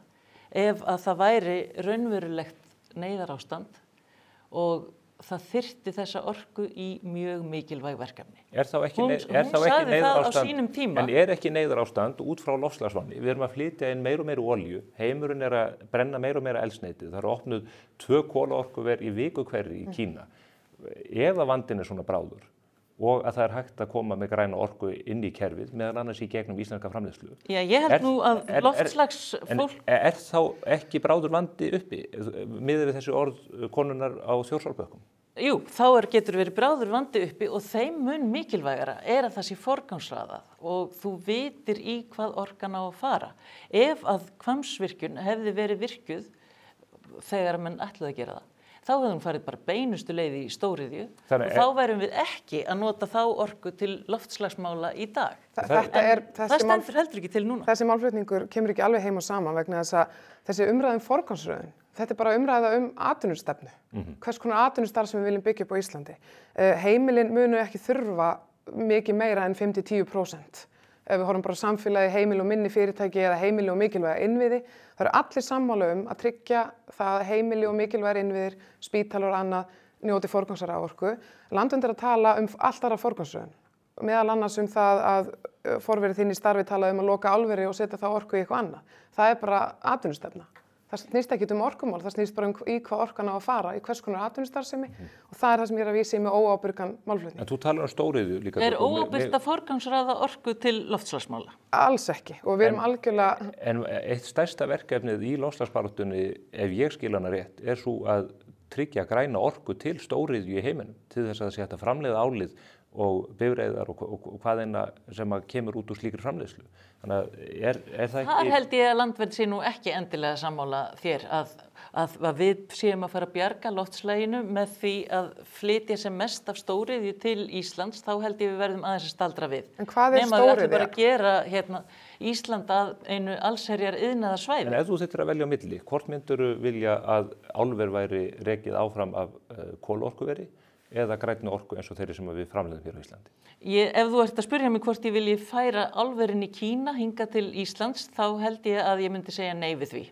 ef að það væri raunverulegt neyðarástand og það þyrfti þessa orku í mjög mikilvæg verkefni. Hún sagði það á sínum tíma. En ekki neyðarástand út frá loftslagsvánni? Við erum að flytja inn meira og meira olíu, heimurinn að brenna meira og meira eldsneyti, það eru opnuð 2 kolaorkuver í viku hverri í Kína. Ef að vandinn svona bráður og að það hægt að koma með græna orku inn í kerfið, meðal annars í gegnum íslenska framleiðslu. Já, ég held nú að loftslagsfólk... En þá ekki bráður vandi uppi, miðað við þessi orð konunnar á Þjórsárbökkum? Jú, þá getur verið bráður vandi uppi og þeim mun mikilvægara að það sé forgangsraðað og þú vitir í hvað orkan á að fara. Ef að Hvammsvirkjun hefði verið virkjuð þegar menn ætlaði að gera það, þá hefðum farið bara beinustu leið í stóriðju og þá værum við ekki að nota þá orku til loftslagsmála í dag. Það stendur heldur ekki til núna. Þessi málflutningur kemur ekki alveg heim og saman vegna þess að þessi umræða forgangsröðun, þetta bara umræða atvinnustefnu. Hvers konar atvinnustarf sem við viljum byggja upp á Íslandi. Heimilin munu ekki þurfa mikið meira en 5-10%. Ef við horfum bara samfélagi, heimili og minni fyrirtæki eða heimili og mikilvæga innviði, það eru allir sammála að tryggja það að heimili og mikilvægar innviðir, spítalar og annað njóti forgangsraforku. Landvernd að tala allt aðra forgangsröðun. Meðal annars það að forverið þín í starfi tala að loka álveri og setja það orku í eitthvað annað. Það bara atvinnustefna. Það snýst ekki orkumál, það snýst bara í hvað orkan á að fara, í hvers konar atvinnustarfsemi og það það sem ég að vísa í með óábyrgan málflutning. En þú talar stóriðju líka. Óábyrgt að forgangsraða orku til loftslagsmála? Alls ekki og við erum algjörlega... En eitt stærsta verkefnið í loftslagsbaráttunni, ef ég skil hana rétt, svo að tryggja græna orku til stóriðju í heiminum til þess að það sé hægt að framleiða álið og bifreiðar og hvaðeina sem að kemur út úr slíkri framleiðslu. Þannig að er það ekki... Þar held ég að Landvernd sé nú ekki endilega sammála þér að við séum að fara að bjarga loftslaginu með því að flytja sem mest af stóriðju til Íslands, þá held ég við verðum aðeins að staldra við. En hvað er stóriðja? Nema við ætlum bara stóriðja? að gera Ísland að einu allsherjar iðnaðarsvæði. En ef þú þyrftir að velja á milli, hvort myndirðu vilja að álver væri rekið áfram af kolorkuveri eða grænni orku eins og þeirri sem við framleiðum hér á Íslandi? Ef þú ert að spyrja mig hvort ég vilji færa álverin í Kína hinga til Íslands, þá held ég að ég myndi segja nei við því.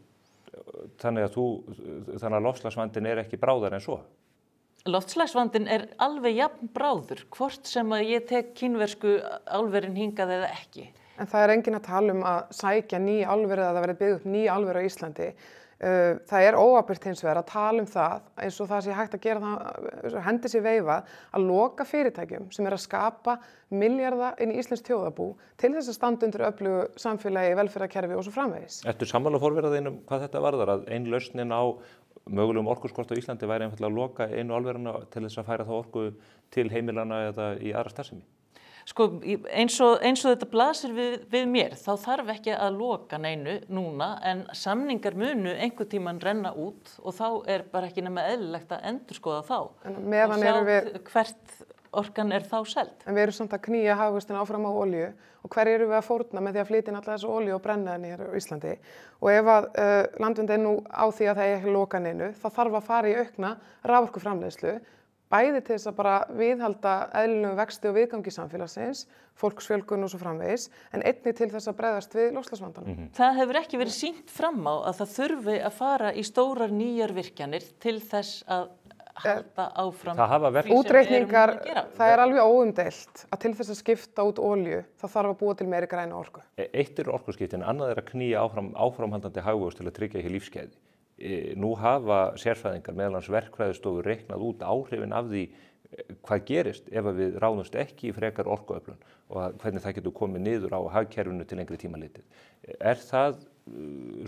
Þannig að loftslagsvandinn er ekki bráðar en svo? Loftslagsvandinn er alveg jafn bráður, hvort sem að ég tek kínversku álverin hingað eða ekki. En það er enginn að tala um að sækja ný álver eða það verði byggð upp ný álver á Íslandi. Það er óábyrgt hins vegar að tala um það eins og það sé hægt að gera það, hendi sér veifað, að loka fyrirtækjum sem er að skapa milljarða inn í íslenskt þjóðarbú til þess að standa undir öflugu samfélagi, velferðarkerfi og svo framvegis. Ertu sammála forveraðinum hvað þetta varðar, að ein lausnin á mögulegum orkuskort á Íslandi væri einfaldlega að loka einu álverinu til þess að færa þá orku til heimilana eða í aðra starfsemi? Sko, eins og þetta blasir við mér, þá þarf ekki að loka neinu núna, en samningar munu einhvern tímann renna út og þá er bara ekki nema eðlilegt að endurskoða þá og sjá hvert orkan er þá seld. En við erum samt að knýja hagvöxtinn áfram á olíu og hverju erum við að fórna með því að flytja inn alla þessu olíu og brenna henni hér á Íslandi. Og ef að Landvernd er nú á því að það er ekki loka neinu, þá þarf að fara í aukna raforkuframleiðslu, bæði til þess að bara viðhalda eðlilegum vexti og viðgangi samfélagsins, fólksfjölgun og svo framvegis, en einnig til þess að bregðast við loftslagsvandanum. Það hefur ekki verið sýnt fram á að það þurfi að fara í stórar nýjar virkjanir til þess að halda áfram útreikningar, það er alveg óumdeilt að til þess að skipta út olíu, það þarf að búa til meiri græna orku. Eitt er orkuskiptin, annað er að knýja áframhaldandi hagvöxt til að tryggja ekki lífsgæði. Nú hafa sérfræðingar meðal annars verkfræðistofur reiknað út áhrifin af því hvað gerist ef við ráðumst ekki í frekar orkuöflun og hvernig það getur komið niður á hagkerfinu til lengri tíma litið. Er það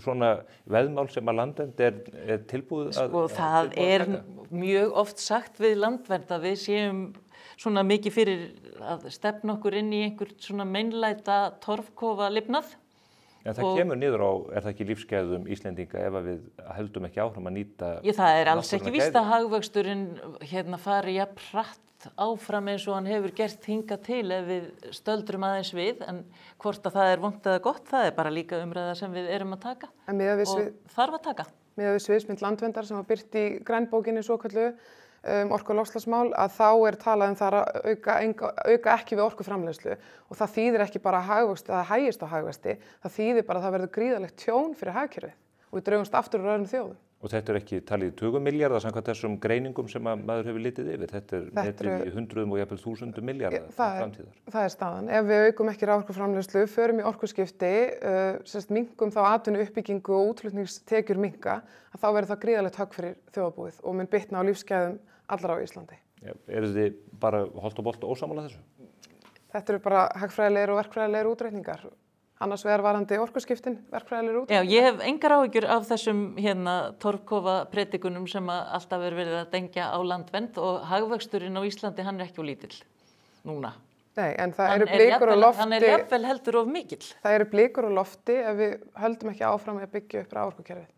svona veðmál sem að Landvernd er tilbúið að... Sko, það er mjög oft sagt við Landvernd að við séum svona mikið fyrir að stefna okkur inn í einhver svona meinlæta torfkofa lifnað. En það kemur niður á, er það ekki lífsgæðum Íslendinga ef við höldum ekki áfram að nýta... Það er alls ekki víst að hagvöxturinn fari jafn hratt áfram eins og hann hefur gert hingað til ef við stöldrum aðeins við, en hvort að það er vont eða gott, það er bara líka umræða sem við erum að taka og þarf að taka. Miðað við sviðsmynd Landverndar sem var birt í grænbókinni svokölluðu orku- og loftslagsmál, að þá er talað um það að auka ekki við orkuframleiðslu og það þýðir ekki bara hagvöxt eða hægist á hagvexti, það þýðir bara að það verður gríðarlegt tjón fyrir hagkerfið og við draugumst aftur úr öðrum þjóðum. Og þetta er ekki talið í 20 milljarða samkvæmt þessum greiningum sem að maður hefur litið yfir, þetta er metið í hundruðum og jafnvel þúsundum milljarða framtíðar. Það er staðan. Ef við aukum ekki raforkuframleiðslu, förum í orkuskipti, minkum þá atvinnuuppbyggingu og útflutningstekjur minnka, að þá verður það gríðarlegt högg fyrir þjóðarbúið og mun bitna á lífsgæðum allra á Íslandi. Eru þið bara holt og bolt ósammála þessu? Þetta eru bara hagfræðilegir og verkfræðilegir útreikningar. Annars vegar varandi orkuskiptin, verkfræðilegir útreikningar. Já, ég hef engar áhyggjur af þessum torfkofa predikunum sem alltaf er verið að dengja á Landvernd og hagvöxturinn á Íslandi, hann er ekki of lítill núna. Nei, en það eru blikur á lofti. Hann er jafnvel heldur of mikill. Það eru blikur á lofti ef við höldum ekki áfram að byggja upp raforkukerfið.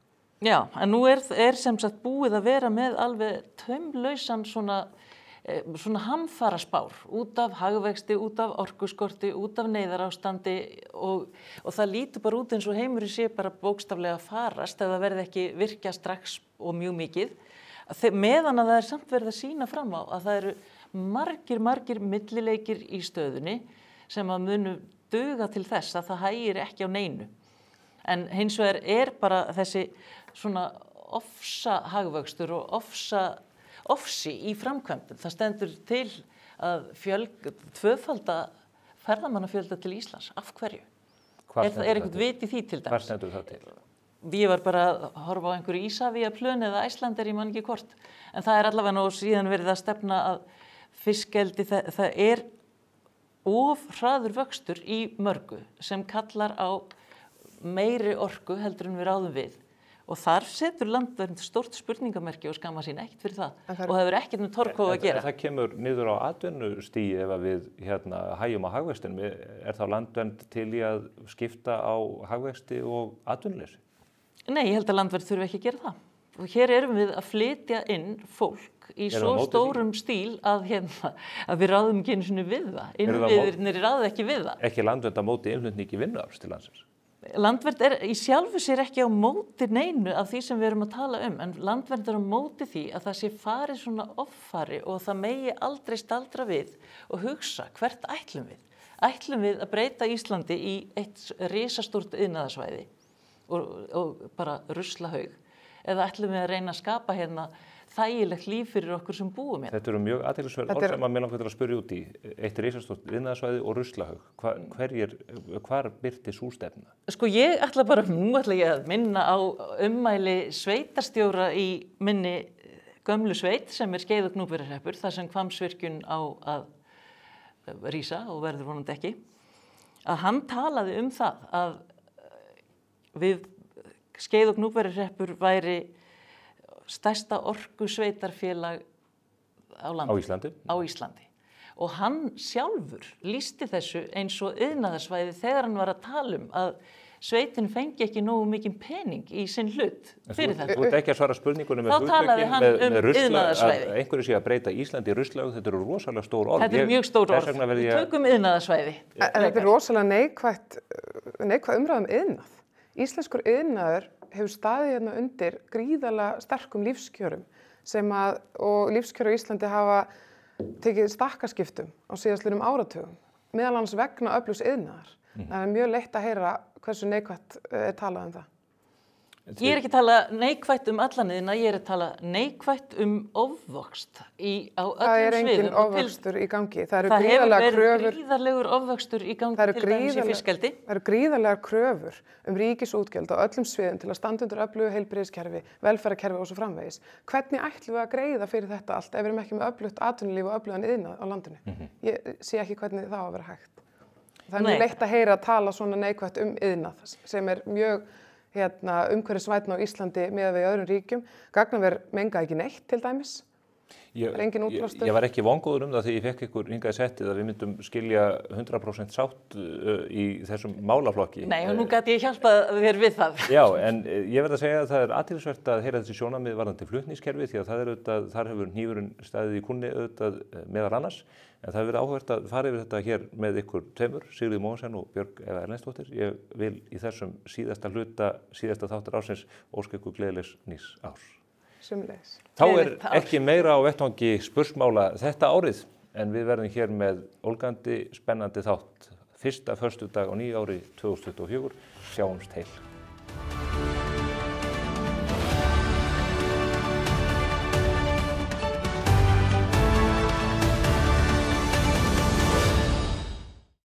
Já, en nú er sem sagt búið að vera með alveg taumlausan svona hamfaraspár út af hagvexti, út af orkuskorti, út af neyðarástandi og það lítur bara út eins og heimurinn sé bara bókstaflega farast ef það verði ekki virkja strax og mjög mikið. Meðan að það er samt verið að sýna fram á að það eru margir millileikir í stöðunni sem að munu duga til þess að það hægir ekki á neinu. En hins vegar er bara þessi svona ofsa hagvöxtur og ofsi í framkvæmdum. Það stendur til að tvöfalda ferðamannafjölda til Íslands. Af hverju? Er eitthvað vit í því til dæmis? Hvað stendur það til? Ég var bara að horfa á einhverju Ísafía-plön eða Æslandir, ég man ekki hvort. En það er allavega nú síðan verið að stefna að fiskeldi, það er of hraður vöxtur í mörgu sem kallar á meiri orku heldur en við ráðum við. Og þar setur Landvernd stórt spurningamerki og skammar sín ekkert fyrir það og hefur ekkert með torfkóf að gera. Það kemur niður á atvinnustígi ef að við hægjum á hagvextinum. Er þá Landvernd til í að skipta á hagvexti og atvinnuleysi? Nei, ég held að Landvernd þurfi ekki að gera það. Og hér erum við að flytja inn fólk í svo stórum stíl að við ráðum ekki einu sinni við það. Innviðirnir ráðu ekki við það. Ekki Landvernd að móti innflutningi vinnuafls til landsins? Landvernd í sjálfu sér ekki á móti neinu af því sem við erum að tala en Landvernd á móti því að það sé farið svona offari og það megi aldrei staldra við og hugsa hvert ætlum við? Ætlum við að breyta Íslandi í eitt risastórt iðnaðarsvæði og bara ruslahaug eða ætlum við að reyna að skapa þægilegt líf fyrir okkur sem búum hérna? Þetta eru mjög athyglisverð orð sem að mig langar til að spyrja út í. Eitt risastórt iðnaðarsvæði og ruslahaug. Hvar birti sú stefna? Sko nú ætla ég að minna á ummæli sveitarstjóra í minni gömlu sveit sem Skeið- og Gnúpverjahreppur, þar sem Hvammsvirkjun á að rísa og verður vonandi ekki. Að hann talaði það að við Skeið- og Gnúpverjahreppur væri stærsta orkusveitarfélag á landi. Á Íslandi. Og hann sjálfur lýsti þessu eins og iðnaðarsvæði þegar hann var að tala að sveitin fengi ekki nógu mikinn pening í sinn hlut fyrir þetta. Þú ert ekki að svara spurningunum með hugtökin með iðnaðarsvæði. Að einhverju sé að breyta Íslandi í ruslahaug, þetta eru rosalega stór orð. Þetta mjög stór orð. Við tökum iðnaðarsvæði. Þetta rosalega neikvæð umræðum iðnað. Íslenskur iðnaður hefur staðið undir gríðarlega sterkum lífskjörum og lífskjör á Íslandi hafa tekið stakkaskiptum á síðastliðnum áratugum, meðal annars vegna öflugs iðnaðar. Það er mjög leitt að heyra hversu neikvætt er talað það. Ég ekki að tala neikvætt allan iðnað, ég að tala neikvætt ofvöxt á öllum sviðum. Það er engin ofvöxtur í gangi. Það hefur verið gríðarlegur ofvöxtur í gangi til dæmis í fiskeldi. Það eru gríðarlegar kröfur ríkisútgjöld á öllum sviðum til að standa undir öflugu heilbrigðiskerfi, velferðarkerfi og svo framvegis. Hvernig ætlum við að greiða fyrir þetta allt ef við erum ekki með öflugt atvinnulíf og öflugan iðnað á landinu? Ég sé ekki hvernig það á að vera hægt. Það er mjög leitt að heyra að tala svona neikvætt iðnað sem er mjög umhverfisvænn á Íslandi miðað við öðrum ríkjum. Gagnaver menga ekki neitt til dæmis. Ég var ekki vongóður það þegar ég fekk ykkur hingað í settið að við myndum skilja 100% sátt í þessum málaflokki. Nei, og nú gat ég hjálpað þér við það. Já, en ég verð að segja að það er athyglisvert að heyra þessi sjónarmið varðandi flutningskerfi því að þar hefur hnífurinn staðið í kúnni meðal annars. En það hefur verið áhugavert að fara yfir þetta hér með ykkur tveimur, Sigríður Mogensen og Björg Eva Erlendsdóttir. Ég vil í þessum síðasta þáttar ársins óska ykkur gleðilegs nýs árs. Sömuleiðis. Þá er ekki meira á vettvangi spursmála þetta árið en við verðum hér með ólgandi spennandi þátt fyrsta föstudag á nýju ári 2024. Sjáumst heil.